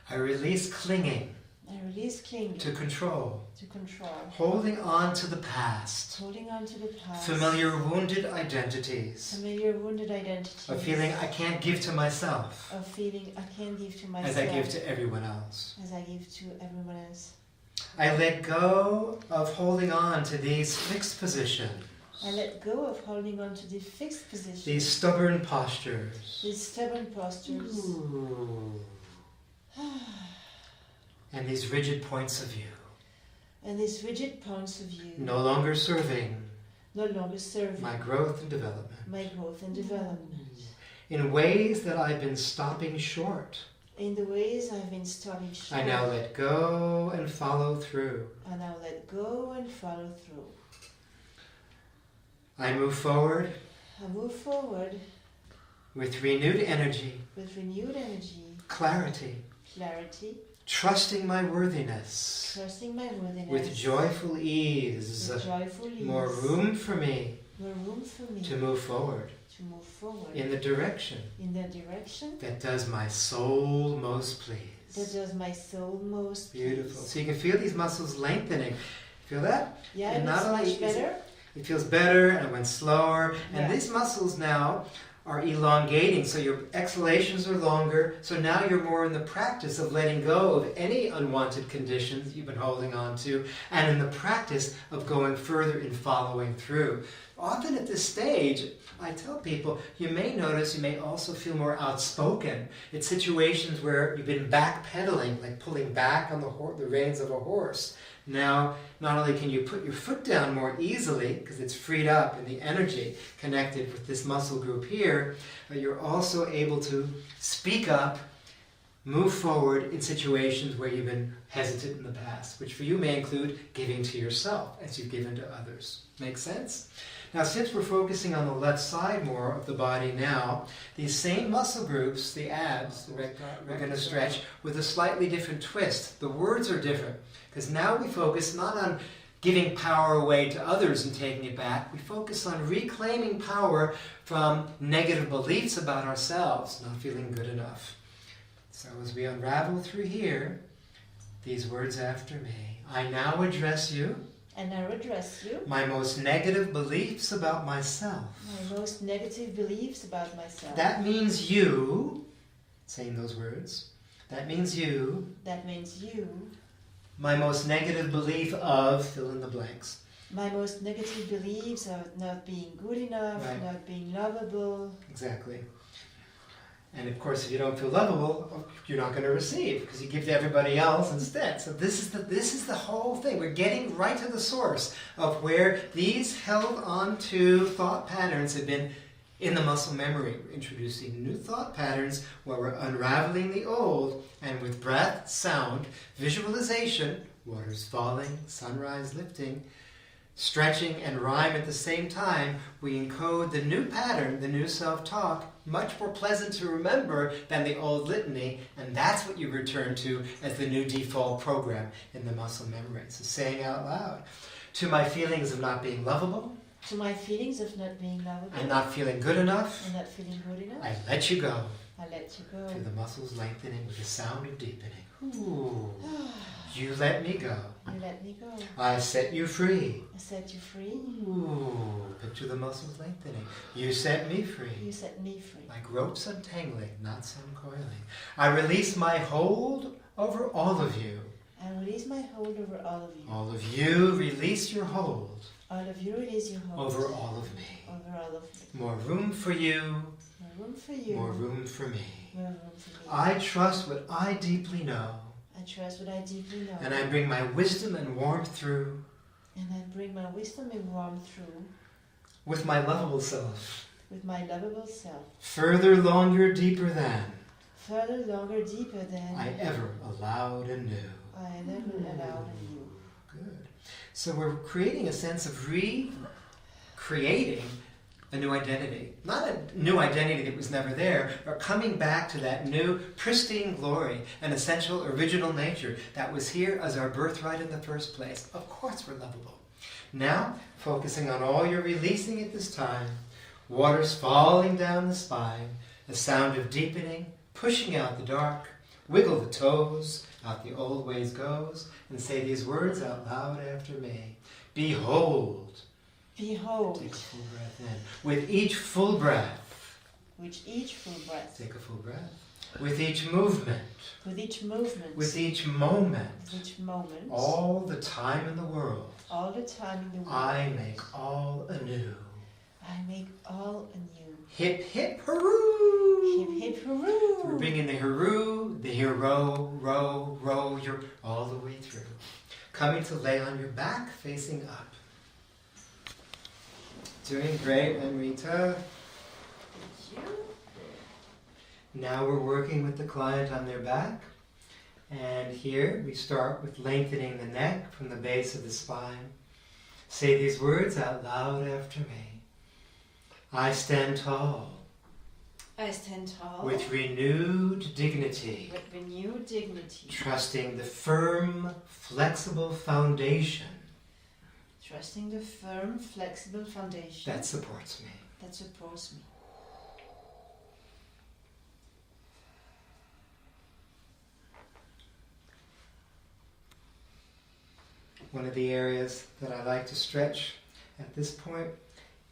I release clinging. I release clinging. To control. To control. Holding on to the past. Holding on to the past. Familiar wounded identities. Familiar wounded identities. A feeling I can't give to myself. A feeling I can't give to myself. As I give to everyone else. As I give to everyone else. I let go of holding on to these fixed positions. I let go of holding on to the fixed positions. These stubborn postures. These stubborn postures. Ooh. And these rigid points of view. And these rigid points of view. No longer serving. No longer serving. My growth and development. My growth and development. In ways that I've been stopping short. In the ways I've been stopping short. I now let go and follow through. I now let go and follow through. I move forward. I move forward. With renewed energy. With renewed energy. Clarity. Clarity. Trusting my worthiness. Trusting my worthiness. With joyful ease. With joyful ease. More room for me. More room for me. To move forward. to move forward in the direction in the direction that does my soul most please. that does my soul most Beautiful. please. So you can feel these muscles lengthening. Feel that? Yeah, And and not it's only much is better. It feels better and it went slower. And Yeah. these muscles now are elongating, so your exhalations are longer. So now you're more in the practice of letting go of any unwanted conditions you've been holding on to, and in the practice of going further in following through. Often at this stage, I tell people, you may notice you may also feel more outspoken. It's situations where you've been backpedaling, like pulling back on the reins of a horse. Now, not only can you put your foot down more easily, because it's freed up and the energy connected with this muscle group here, but you're also able to speak up, move forward in situations where you've been hesitant in the past, which for you may include giving to yourself as you've given to others. Make sense? Now, since we're focusing on the left side more of the body now, these same muscle groups, the abs, we're going to stretch with a slightly different twist. The words are different, because now we focus not on giving power away to others and taking it back. We focus on reclaiming power from negative beliefs about ourselves, not feeling good enough. So as we unravel through here, these words after me. I now address you. And I address you. My most negative beliefs about myself. My most negative beliefs about myself. That means you, saying those words, that means you. That means you. My most negative belief of, fill in the blanks. My most negative beliefs of not being good enough, Right. not being lovable. Exactly. And of course, if you don't feel lovable, you're not going to receive, because you give to everybody else instead. So this is the whole thing. We're getting right to the source of where these held on to thought patterns have been in the muscle memory. We're introducing new thought patterns where we're unraveling the old, and with breath, sound, visualization, waters falling, sunrise lifting, stretching and rhyme at the same time, we encode the new pattern, the new self-talk, much more pleasant to remember than the old litany, and that's what you return to as the new default program in the muscle memory. So saying out loud, to my feelings of not being lovable, To my feelings of not being lovable. and not feeling good enough, And not feeling good enough. I let you go. I let you go. To the muscles lengthening with the sound of deepening. Ooh, you let me go. You let me go. I set you free. I set you free. Ooh, picture the muscles lengthening. You set me free. You set me free. Like ropes untangling, knots uncoiling. I release my hold over all of you. I release my hold over all of you. All of you release your hold All of you release your hold. over all of me. Over all of me. More room for you, More room for you. more room for me. More room for me. I trust what I deeply know, I trust what I deeply know. and I bring my wisdom and warmth through And I bring my wisdom and warmth through with my lovable self. with my lovable self. Further, longer, deeper than Further, longer, deeper than I ever allowed and knew. I never allowed of you. Good. So we're creating a sense of recreating a new identity. Not a new identity that was never there, but coming back to that new pristine glory and essential original nature that was here as our birthright in the first place. Of course we're lovable. Now, focusing on all you're releasing at this time, waters falling down the spine, a sound of deepening, pushing out the dark, wiggle the toes, out the old ways goes, and say these words out loud after me. Behold. Behold. Take a full breath in. With each full breath. With each full breath. Take a full breath. With each movement. With each movement. With each moment. With each moment. All the time in the world. All the time in the world. I make all anew. I make all anew. Hip, hip, hurroo! Hip, hip, hurroo! We're bringing the hurroo, the hero, row, row, you're all the way through. Coming to lay on your back, facing up. Doing great, Amrita. Thank you. Now we're working with the client on their back. And here we start with lengthening the neck from the base of the spine. Say these words out loud after me. I stand tall. I stand tall. With renewed dignity. With renewed dignity. Trusting the firm, flexible foundation. Trusting the firm, flexible foundation. That supports me. That supports me. One of the areas that I like to stretch at this point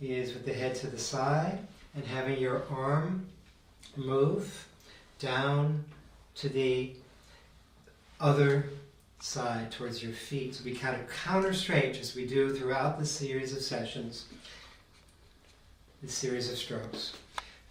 is with the head to the side and having your arm move down to the other side towards your feet. So we kind of counter stretch as we do throughout the series of sessions, this series of strokes.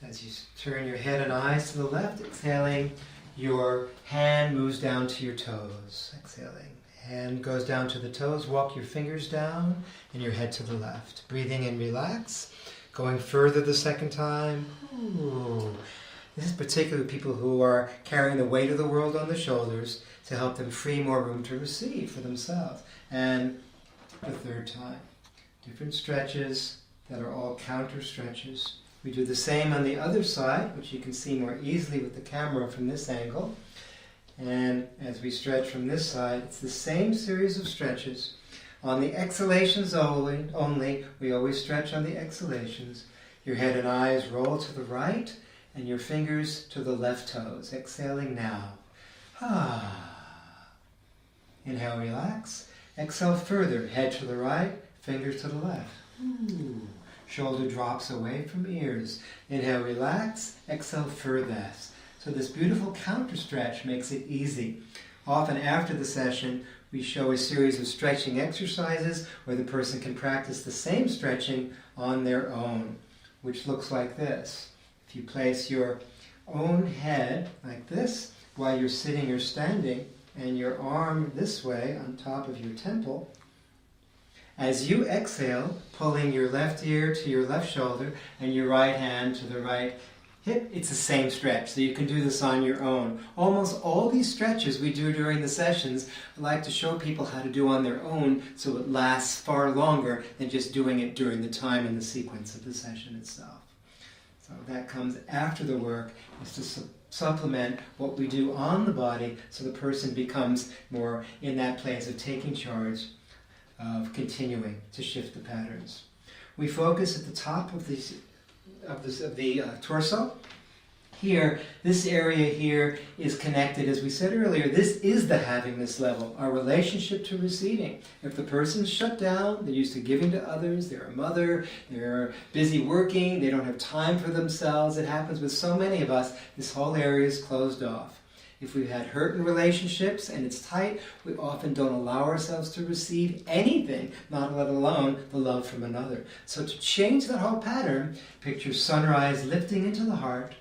As you turn your head and eyes to the left, exhaling, your hand moves down to your toes. Exhaling, hand goes down to the toes, walk your fingers down and your head to the left. Breathing in, relax. Going further the second time. Ooh. This is particularly people who are carrying the weight of the world on the shoulders to help them free more room to receive for themselves. And the third time. Different stretches that are all counter stretches. We do the same on the other side, which you can see more easily with the camera from this angle. And as we stretch from this side, it's the same series of stretches. On the exhalations only, we always stretch on the exhalations. Your head and eyes roll to the right, and your fingers to the left toes. Exhaling now. Inhale, relax. Exhale further, head to the right, fingers to the left. Shoulder drops away from ears. Inhale, relax. Exhale, further. So this beautiful counter stretch makes it easy. Often after the session, we show a series of stretching exercises where the person can practice the same stretching on their own, which looks like this. If you place your own head like this while you're sitting or standing, and your arm this way on top of your temple, as you exhale, pulling your left ear to your left shoulder and your right hand to the right hip, it's the same stretch. So you can do this on your own. Almost all these stretches we do during the sessions, I like to show people how to do on their own so it lasts far longer than just doing it during the time and the sequence of the session itself. So that comes after the work, is to supplement what we do on the body so the person becomes more in that place of taking charge, of continuing to shift the patterns. We focus at the top of the torso. Here, this area here is connected, as we said earlier, this is the havingness level, our relationship to receiving. If the person's shut down, they're used to giving to others, they're a mother, they're busy working, they don't have time for themselves. It happens with so many of us, this whole area is closed off. If we've had hurt in relationships and it's tight, we often don't allow ourselves to receive anything, not let alone the love from another. So to change that whole pattern, picture sunrise lifting into the heart.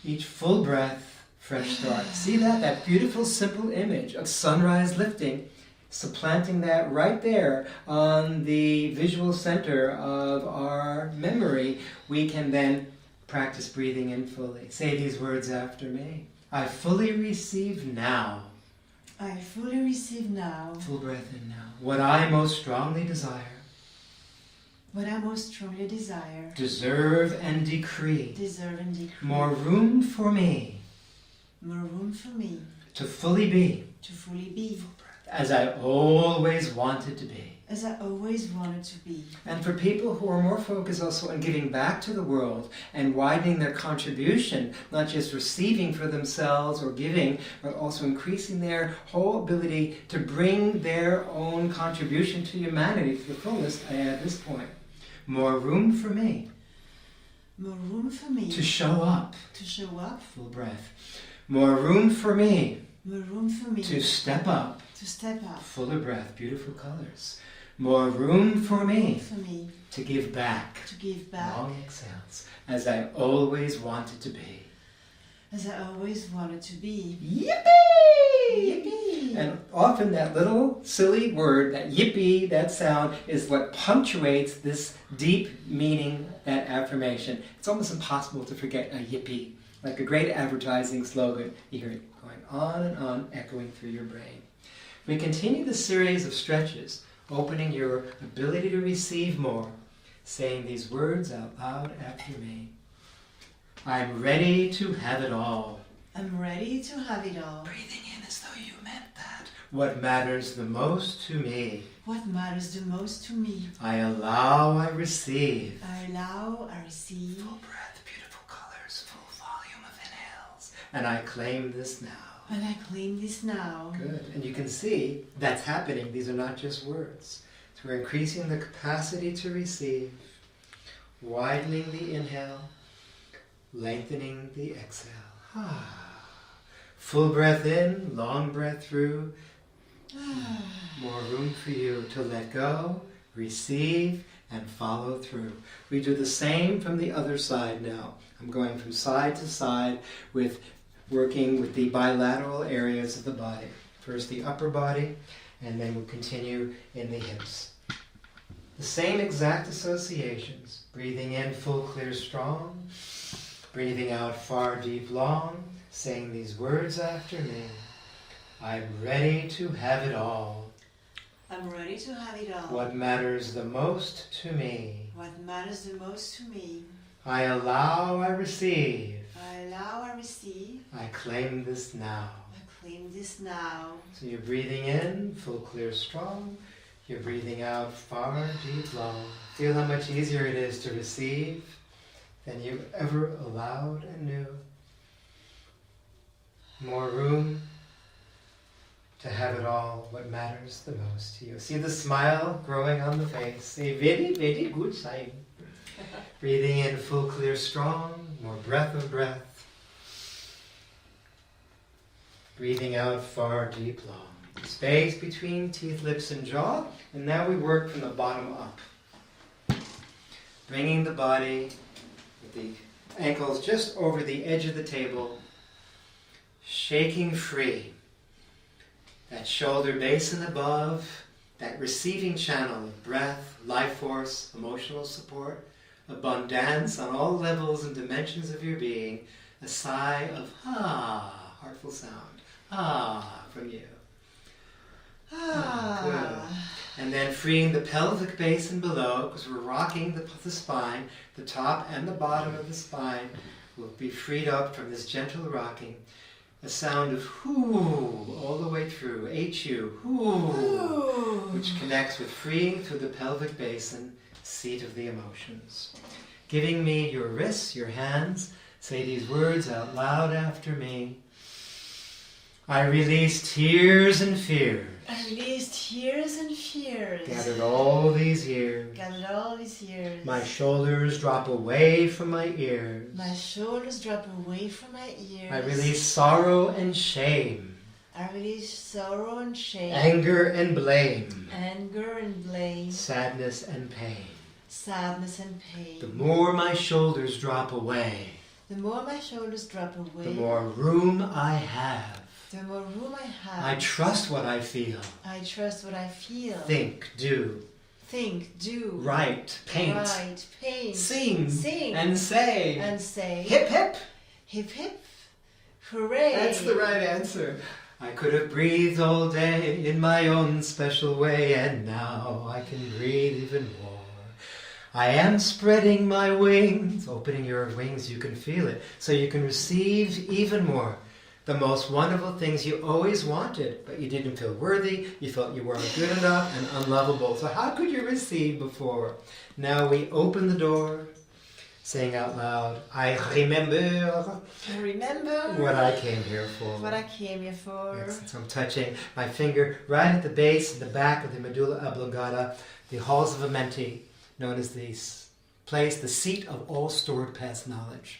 Each full breath, fresh start. See that? That beautiful, simple image of sunrise lifting, supplanting that right there on the visual center of our memory. We can then practice breathing in fully. Say these words after me. I fully receive now. I fully receive now. Full breath in now. What I most strongly desire. What I most strongly desire. Deserve and decree. Deserve and decree. More room for me. More room for me. To fully be. To fully be. As I always wanted to be. As I always wanted to be. And for people who are more focused also on giving back to the world and widening their contribution, not just receiving for themselves or giving, but also increasing their whole ability to bring their own contribution to humanity to the fullest, I add this point. More room for me. More room for me. To show up. To show up. Full breath. More room for me. More room for me. To step up. To step up. Fuller breath. Beautiful colors. More room for me. For me. To give back. To give back. Long exhales. As I always wanted to be. As I always wanted to be. Yippee! Yippee! And often that little silly word, that yippee, that sound, is what punctuates this deep meaning, that affirmation. It's almost impossible to forget a yippee. Like a great advertising slogan, you hear it going on and on, echoing through your brain. We continue the series of stretches, opening your ability to receive more, saying these words out loud after me. I'm ready to have it all. I'm ready to have it all. Breathing in as though you meant that. What matters the most to me. What matters the most to me. I allow, I receive. I allow, I receive. Full breath, beautiful colors, full volume of inhales. And I claim this now. And I claim this now. Good. And you can see that's happening. These are not just words. So we're increasing the capacity to receive, widening the inhale, lengthening the exhale. Full breath in, long breath through. More room for you to let go, receive, and follow through. We do the same from the other side now. I'm going from side to side with working with the bilateral areas of the body. First the upper body, and then we'll continue in the hips. The same exact associations. Breathing in full, clear, strong. Breathing out far, deep, long. Saying these words after me. I'm ready to have it all. I'm ready to have it all. What matters the most to me. What matters the most to me. I allow, I receive. I allow, I receive. I claim this now. I claim this now. So you're breathing in, full, clear, strong. You're breathing out far, deep, long. Feel how much easier it is to receive than you've ever allowed and knew. More room to have it all, what matters the most to you. See the smile growing on the face. A very, very good sign. Breathing in full, clear, strong. More breath of breath. Breathing out far, deep, long. Space between teeth, lips, and jaw. And now we work from the bottom up. Bringing the body with the ankles just over the edge of the table. Shaking free. That shoulder basin above, that receiving channel of breath, life force, emotional support, abundance on all levels and dimensions of your being, a sigh of heartful sound, from you. Good. And then freeing the pelvic basin below, because we're rocking the spine, the top and the bottom of the spine will be freed up from this gentle rocking. A sound of hoo all the way through, H-U, hoo, which connects with freeing through the pelvic basin, seat of the emotions. Giving me your wrists, your hands, say these words out loud after me. I release tears and fears. I release tears and fears. Gathered all these years. Gathered all these years. My shoulders drop away from my ears. My shoulders drop away from my ears. I release sorrow and shame. I release sorrow and shame. Anger and blame. Anger and blame. Sadness and pain. Sadness and pain. The more my shoulders drop away, the more my shoulders drop away, the more room I have. The more room I have. I trust what I feel. I trust what I feel. Think, do. Think, do. Write, paint. Write, paint. Sing. Sing. And say. And say. Hip, hip. Hip, hip. Hooray. That's the right answer. I could have breathed all day in my own special way, and now I can breathe even more. I am spreading my wings. Opening your wings, you can feel it. So you can receive even more. The most wonderful things you always wanted, but you didn't feel worthy, you felt you weren't good enough and unlovable. So how could you receive before? Now we open the door, saying out loud, I remember what I came here for. What I came here for. Excellent. So I'm touching my finger right at the base, the back of the medulla oblongata, the halls of Amenti, known as the place, the seat of all stored past knowledge.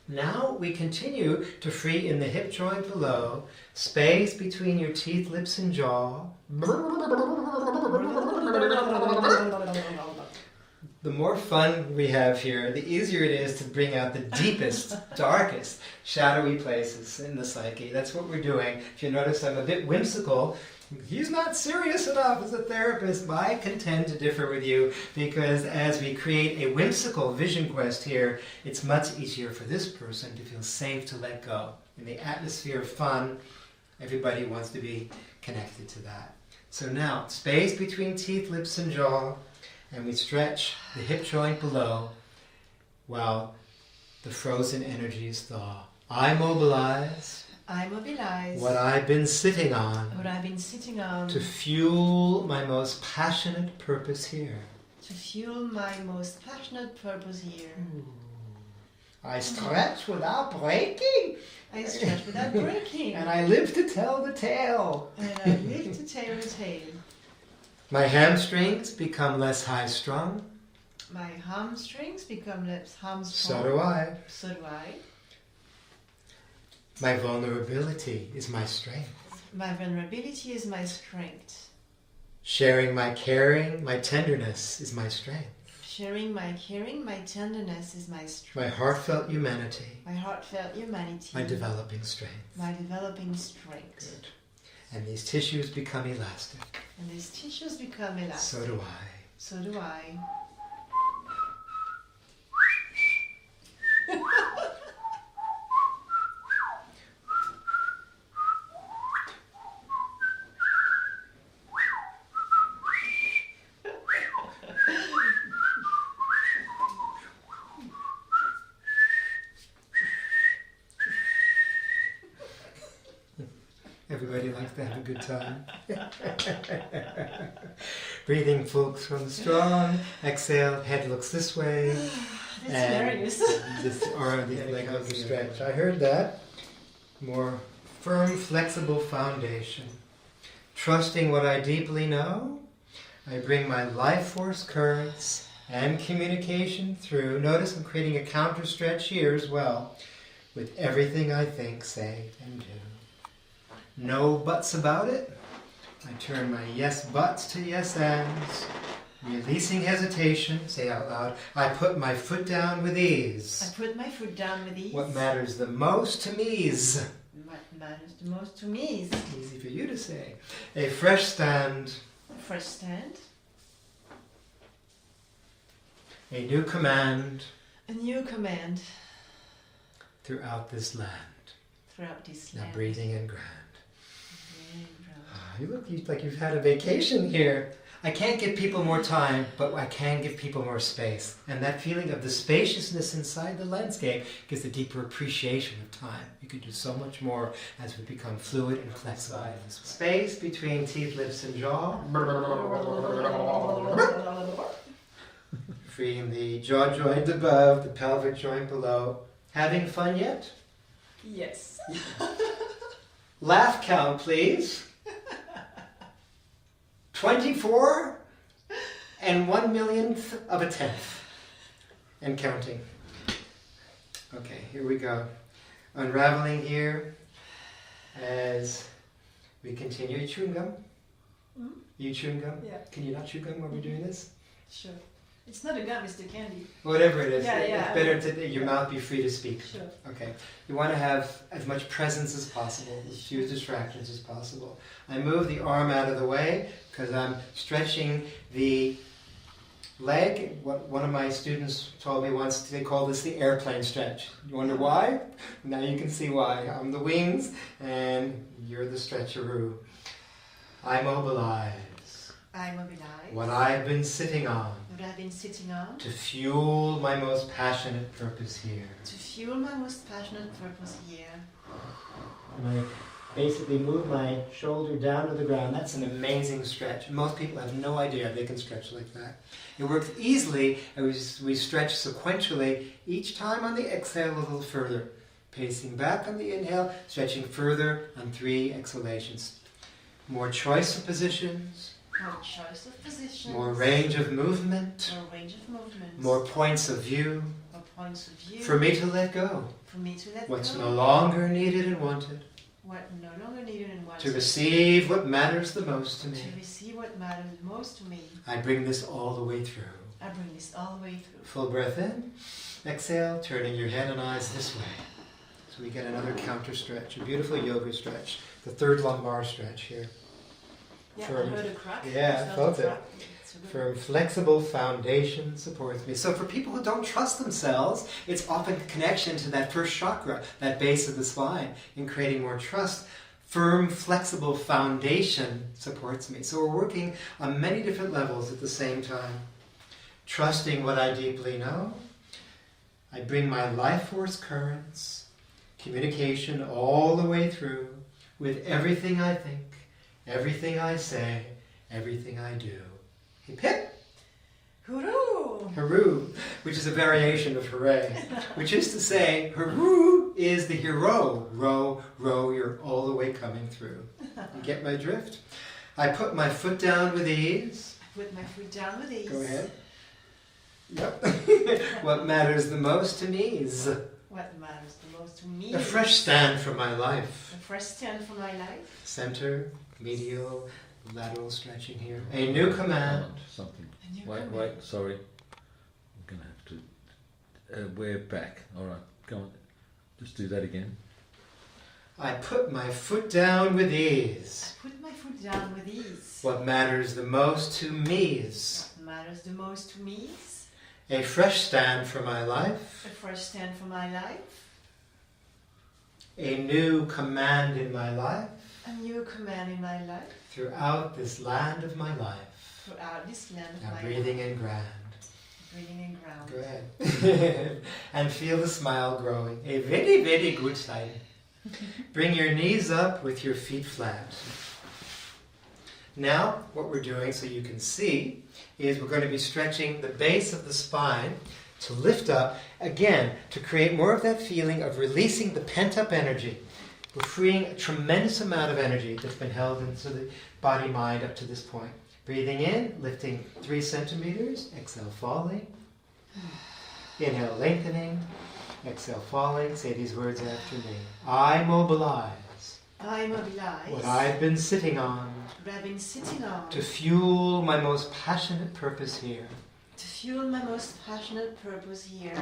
Now we continue to free in the hip joint below, space between your teeth, lips, and jaw. The more fun we have here, the easier it is to bring out the deepest, darkest, shadowy places in the psyche. That's what we're doing. If you notice, I'm a bit whimsical. He's not serious enough as a therapist, but I can tend to differ with you because as we create a whimsical vision quest here, it's much easier for this person to feel safe to let go. In the atmosphere of fun, everybody wants to be connected to that. So now, space between teeth, lips, and jaw, and we stretch the hip joint below while the frozen energies thaw. I mobilize. I mobilize what I've been sitting on to fuel my most passionate purpose here. To fuel my most passionate purpose here. I stretch without breaking. I stretch without breaking. And I live to tell the tale. And I live to tell the tale. My hamstrings become less high-strung. My hamstrings become less hamstrung. So do I. So do I. My vulnerability is my strength. My vulnerability is my strength. Sharing my caring, my tenderness is my strength. Sharing my caring, my tenderness is my strength. My heartfelt humanity. My heartfelt humanity. My developing strength. My developing strength. Good. And these tissues become elastic. And these tissues become elastic. So do I. So do I. Everybody likes to have a good time. Breathing full from strong. Exhale, head looks this way. That's hilarious. This arm, the leg goes to stretch. I heard that. More firm, flexible foundation. Trusting what I deeply know, I bring my life force currents and communication through. Notice I'm creating a counter stretch here as well, with everything I think, say, and do. No buts about it. I turn my yes buts to yes ands. Releasing hesitation, say out loud, I put my foot down with ease. I put my foot down with ease. What matters the most to me is... What matters the most to me is... Easy for you to say. A fresh stand. A fresh stand. A new command. A new command. Throughout this land. Throughout this Now land. breathing in grand. Breathing in grand. You look like you've had a vacation here. I can't give people more time, but I can give people more space. And that feeling of the spaciousness inside the landscape gives a deeper appreciation of time. You can do so much more as we become fluid and flexible in this way. Space between teeth, lips, and jaw. Freeing the jaw joint above, the pelvic joint below. Having fun yet? Yes. Laugh count, please. 24 and 1/1,000,000th of a tenth. And counting. Okay, here we go. Unraveling here as we continue. Are you chewing gum? Hmm? You chewing gum? Yeah. Can you not chew gum while we're doing this? Sure. It's not a gum, it's the candy. Whatever it is, Yeah, yeah. it's better to your mouth be free to speak. Sure. Okay. You want to have as much presence as possible, as few distractions as possible. I move the arm out of the way because I'm stretching the leg. What one of my students told me once, they call this the airplane stretch. You wonder why? Now you can see why. I'm the wings and you're the stretcheroo. I mobilize I mobilize. what I've been sitting on What I've been sitting on. to fuel my most passionate purpose here. To fuel my most passionate purpose here. And I basically move my shoulder down to the ground. That's an amazing stretch. Most people have no idea they can stretch like that. It works easily, and we stretch sequentially each time on the exhale a little further. Pacing back on the inhale, stretching further on 3 exhalations. More choice of positions. More choice of positions. More range of movement. More range of movements. More points of view. More points of view. For me to let go. For me to let What's go. no longer needed and wanted. What no longer needed and wanted. To receive what matters the most to me. To receive what matters most to me. I bring this all the way through. I bring this all the way through. Full breath in. Exhale, turning your head and eyes this way. So we get another counter stretch, a beautiful yoga stretch. The 3rd lumbar stretch here. Yeah, Firm. I heard a crack. Yeah, I felt it. Crack. So good. Firm, flexible foundation supports me. So for people who don't trust themselves, it's often connection to that first chakra, that base of the spine, in creating more trust. Firm, flexible foundation supports me. So we're working on many different levels at the same time. Trusting what I deeply know. I bring my life force currents, communication all the way through, with everything I think, everything I say, everything I do. Hip hip. Hooroo! Hooroo, which is a variation of hooray, which is to say, hooroo is the hero. Row, row, you're all the way coming through. You get my drift? I put my foot down with ease. I put my foot down with ease. Go ahead. Yep. What matters the most to me is What matters the most to me a fresh stand for my life. A fresh stand for my life. Center, medial, lateral stretching here. A new command. Something. A new Wait, command. wait, sorry. I'm going to have to... we're back. All right, go on. Just do that again. I put my foot down with ease. I put my foot down with ease. What matters the most to me is What matters the most to me is a fresh stand for my life. a fresh stand for my life. A new command in my life. A new command in my life. Throughout this land of my life. Throughout this land of Now my breathing life. in grand. Breathing in ground. Go ahead. And feel the smile growing. A very, very good sign. Bring your knees up with your feet flat. Now, what we're doing, so you can see, is we're going to be stretching the base of the spine to lift up, again, to create more of that feeling of releasing the pent-up energy. We're freeing a tremendous amount of energy that's been held into the body-mind up to this point. Breathing in, lifting 3 centimeters, exhale, falling. Inhale, lengthening. Exhale, falling. Say these words after me. I mobilize I mobilize what I've been sitting on what I've been sitting on to fuel my most passionate purpose here. to fuel my most passionate purpose here.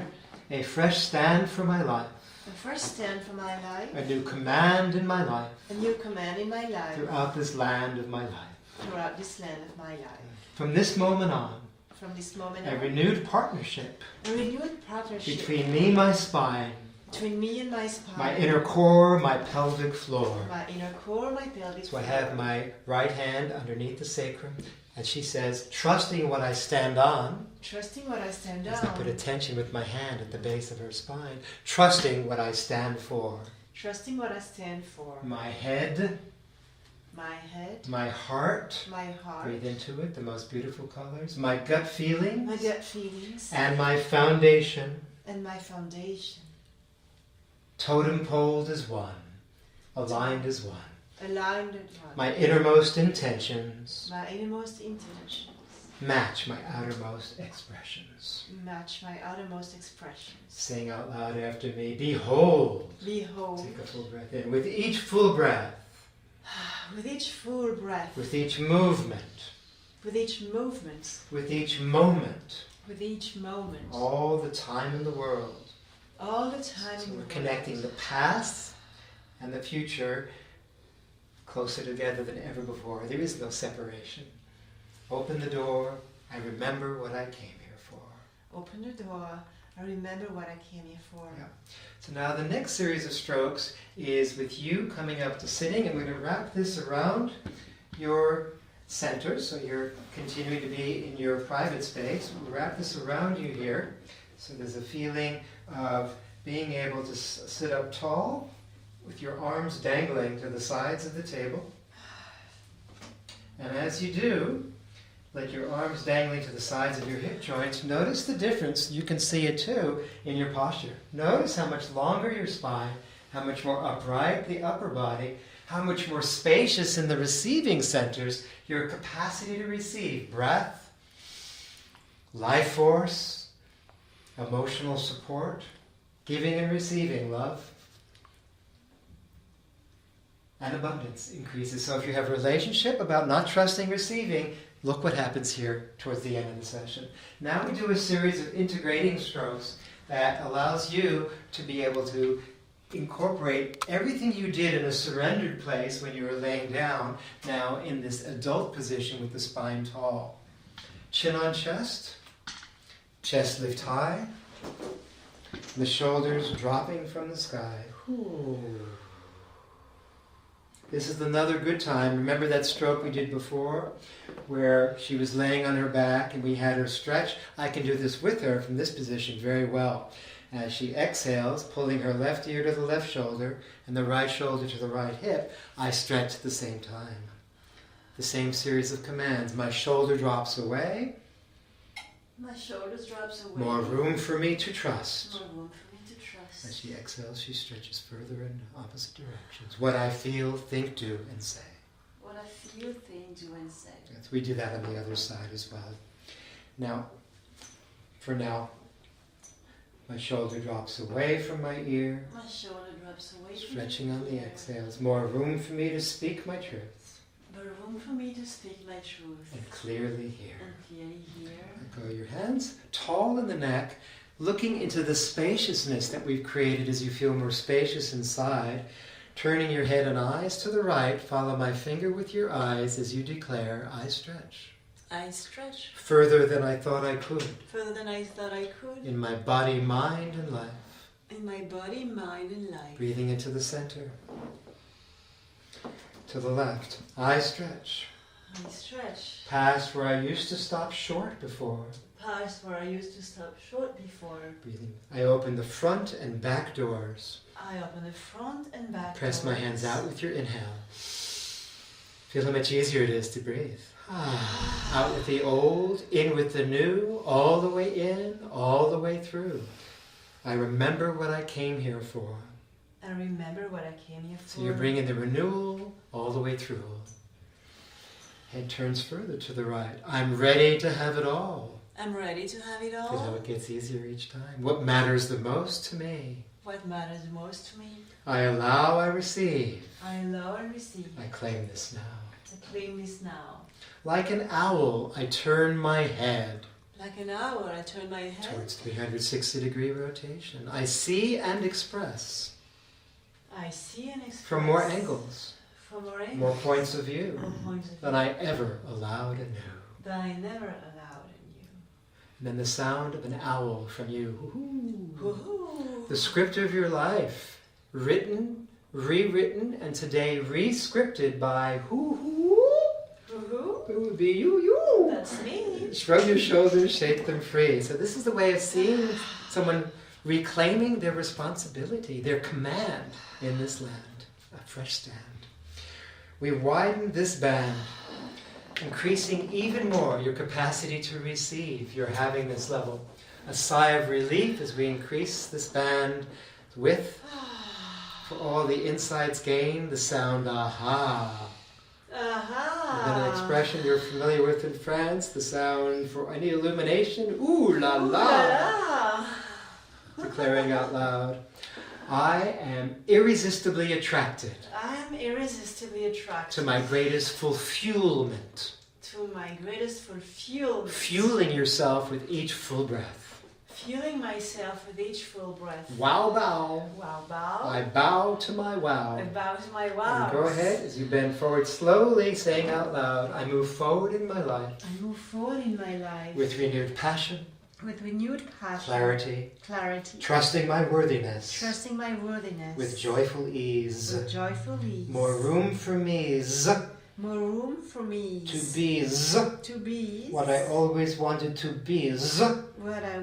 A fresh stand for my life. A fresh stand for my life. A new command in my life A new command in my life. throughout this land of my life. Throughout this land of my life. From this moment on, From this moment a on, renewed partnership a renewed partnership between me, my spine, between me and my spine, my inner core, my pelvic floor. my inner core, my pelvic So I floor. have my right hand underneath the sacrum, and she says, trusting what I stand on, Trusting what I stand as I put on. attention with my hand at the base of her spine, trusting what I stand for. Trusting what I stand for. My head, My head, my heart, my heart, breathe into it, the most beautiful colors, my gut feelings, my gut feelings, and my foundation, and my foundation. totem poled as one, aligned as one. Aligned at one. My innermost intentions My innermost intentions match my outermost expressions. match my outermost expressions. Saying out loud after me, behold. Behold, Take a full breath in. With each full breath, with each full breath, with each movement, with each movement, with each moment, with each moment, all the time in the world. all the time So in the we're world. connecting the past and the future closer together than ever before. There is no separation. Open the door. I remember what I came here for. Open the door. I remember what I came here for. Yeah. So now the next series of strokes is with you coming up to sitting. I'm going to wrap this around your center, so you're continuing to be in your private space. We'll wrap this around you here. So there's a feeling of being able to sit up tall with your arms dangling to the sides of the table. And as you do, let your arms dangling to the sides of your hip joints. Notice the difference, you can see it too, in your posture. Notice how much longer your spine, how much more upright the upper body, how much more spacious in the receiving centers, your capacity to receive breath, life force, emotional support, giving and receiving love, and abundance increases. So if you have a relationship about not trusting receiving, look what happens here towards the end of the session. Now we do a series of integrating strokes that allows you to be able to incorporate everything you did in a surrendered place when you were laying down, now in this adult position with the spine tall. Chin on chest, chest lift high, the shoulders dropping from the sky. Ooh. This is another good time. Remember that stroke we did before where she was laying on her back and we had her stretch? I can do this with her from this position very well. As she exhales, pulling her left ear to the left shoulder and the right shoulder to the right hip, I stretch at the same time. The same series of commands. My shoulder drops away. My shoulders drops away. More room for me to trust. More room for me to trust. As she exhales, she stretches further in opposite directions. What I feel, think, do, and say. What I feel, think, do, and say. Yes, we do that on the other side as well. Now, for now, my shoulder drops away from my ear. My shoulder drops away. Stretching on the exhales. More room for me to speak my truth. More room for me to speak my truth. And clearly hear. And clearly hear. Let go of your hands, tall in the neck, looking into the spaciousness that we've created as you feel more spacious inside. Turning your head and eyes to the right, follow my finger with your eyes as you declare, I stretch. I stretch. Further than I thought I could. Further than I thought I could. In my body, mind, and life. In my body, mind, and life. Breathing into the center. To the left, I stretch. I stretch. Past where I used to stop short before. Past where I used to stop short before. Breathing. I open the front and back doors. I open the front and back Press doors. my hands out with your inhale. Feel how much easier it is to breathe. Out with the old, in with the new, all the way in, all the way through. I remember what I came here for. I remember what I came here for. So you're bringing the renewal all the way through. Head turns further to the right. I'm ready to have it all. I'm ready to have it Feel how all. it gets easier each time. What matters the most to me? What matters most to me? I allow, I receive. I allow and receive. I claim this now. I claim this now. Like an owl, I turn my head Like an owl, I turn my head towards 360-degree rotation. I see and express I see and express from more angles, from more angles, more points of view more points of than view I ever allowed and knew. that I never allowed in you. And then the sound of an owl from you. Woohoo! The script of your life, written, rewritten, and today re-scripted by who? Woohoo! It would be you. That's me. Shrug your shoulders, shake them free. So this is the way of seeing someone reclaiming their responsibility, their command in this land. A fresh stand. We widen this band, increasing even more your capacity to receive. You're having this level. A sigh of relief as we increase this band width. For all the insights gained, the sound aha. Aha! And then an expression you're familiar with in France, the sound for any illumination, ooh la Ooh la. la. Declaring out loud, I am irresistibly attracted I am irresistibly attracted to my greatest fulfillment. to my greatest fulfillment. Fueling yourself with each full breath. Fueling myself with each full breath. Wow bow. Wow, bow. I bow to my wow. I bow to my wow. And go ahead as you bend forward slowly, saying out loud, I move forward in my life I move forward in my life with renewed passion, with renewed passion, clarity, clarity, trusting my worthiness, trusting my worthiness, with joyful ease. with joyful ease. More room for me More room for me to be to be what I always wanted to be. what I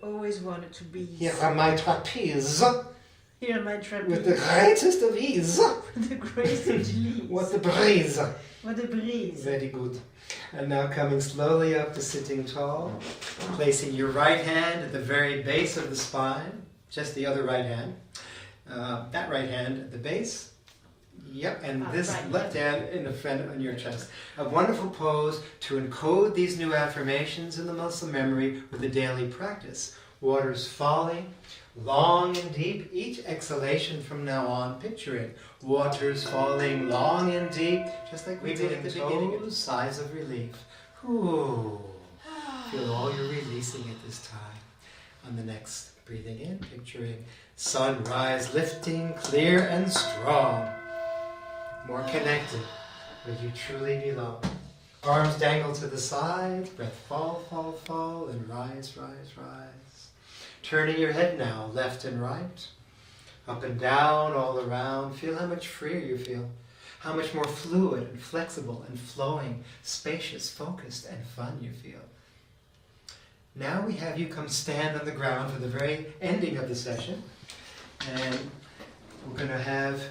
always wanted to be. Here are my trapeze Here my trapeze. with the greatest of ease. the grace of ease. What a breeze. What a breeze. Very good. And now coming slowly up to sitting tall, placing your right hand at the very base of the spine, just the other right hand. That right hand at the base. Yep, and this right, left hand in the front on your chest. A wonderful pose to encode these new affirmations in the muscle memory with the daily practice. Waters falling, long and deep. Each exhalation from now on, picture it. Waters falling long and deep, just like we did at the beginning. Sighs of relief. Ooh. Feel all you're releasing at this time. On the next, breathing in, picturing sunrise lifting, clear and strong. More connected, where you truly belong. Arms dangle to the sides, breath fall, fall, fall, and rise, rise, rise. Turning your head now, left and right, up and down, all around. Feel how much freer you feel, how much more fluid and flexible and flowing, spacious, focused, and fun you feel. Now we have you come stand on the ground for the very ending of the session, and we're going to have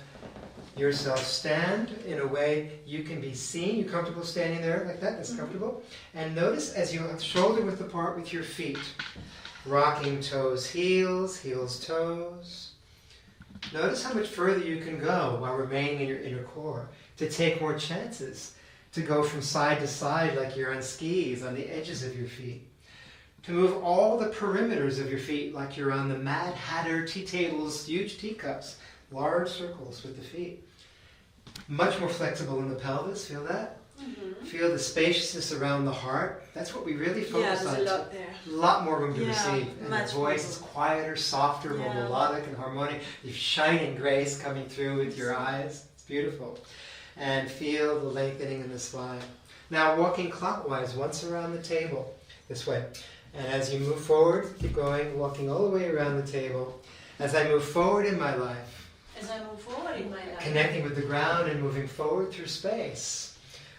yourself stand in a way you can be seen. You're comfortable standing there like that? That's comfortable. And notice as you shoulder width apart with your feet, rocking toes, heels, heels, toes. Notice how much further you can go while remaining in your inner core, to take more chances, to go from side to side like you're on skis on the edges of your feet, to move all the perimeters of your feet like you're on the Mad Hatter tea tables, huge teacups, large circles with the feet. Much more flexible in the pelvis, feel that? Mm-hmm. Feel the spaciousness around the heart. That's what we really focus Yeah, on. there's a lot there. A lot more room to Yeah, receive. And the much voice more. is quieter, softer, more Yeah. melodic and harmonic. You shining grace coming through with your eyes. It's beautiful. And feel the lengthening in the spine. Now walking clockwise once around the table, this way. And as you move forward, keep going, walking all the way around the table. As I move forward in my life, As I move forward in my life. connecting with the ground and moving forward through space.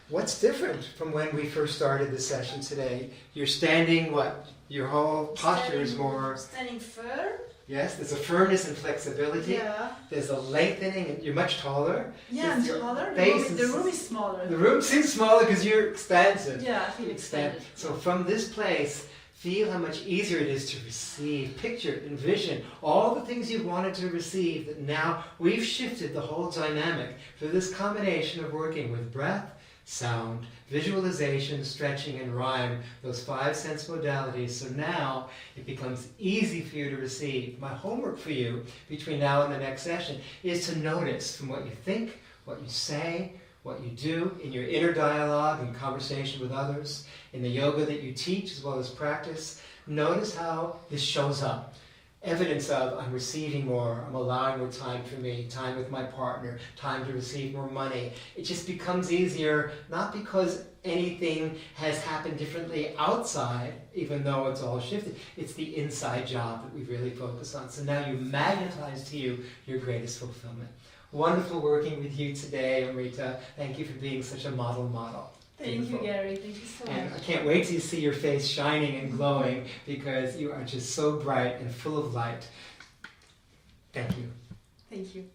What's different from when we first started the session today? You're standing what? Your whole posture is more... Standing firm. Yes, there's a firmness and flexibility. Yeah. There's a lengthening, and you're much taller. Yeah, I'm Just your taller. The base room is smaller. The room seems smaller because you're expansive. Yeah, I feel expanded. So from this place, feel how much easier it is to receive, picture, envision all the things you've wanted to receive, that now we've shifted the whole dynamic through this combination of working with breath, sound, visualization, stretching, and rhyme, those 5 sense modalities. So now it becomes easy for you to receive. My homework for you between now and the next session is to notice from what you think, what you say, what you do in your inner dialogue and conversation with others, in the yoga that you teach as well as practice. Notice how this shows up. Evidence of I'm receiving more, I'm allowing more time for me, time with my partner, time to receive more money. It just becomes easier, not because anything has happened differently outside, even though it's all shifted. It's the inside job that we really focus on. So now you magnetize to you your greatest fulfillment. Wonderful working with you today, Amrita. Thank you for being such a model. Thank you, Beautiful. Gary. Thank you so And I much. can't wait to see your face shining and glowing, because you are just so bright and full of light. Thank you. Thank you.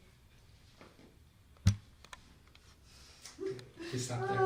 Just stop there.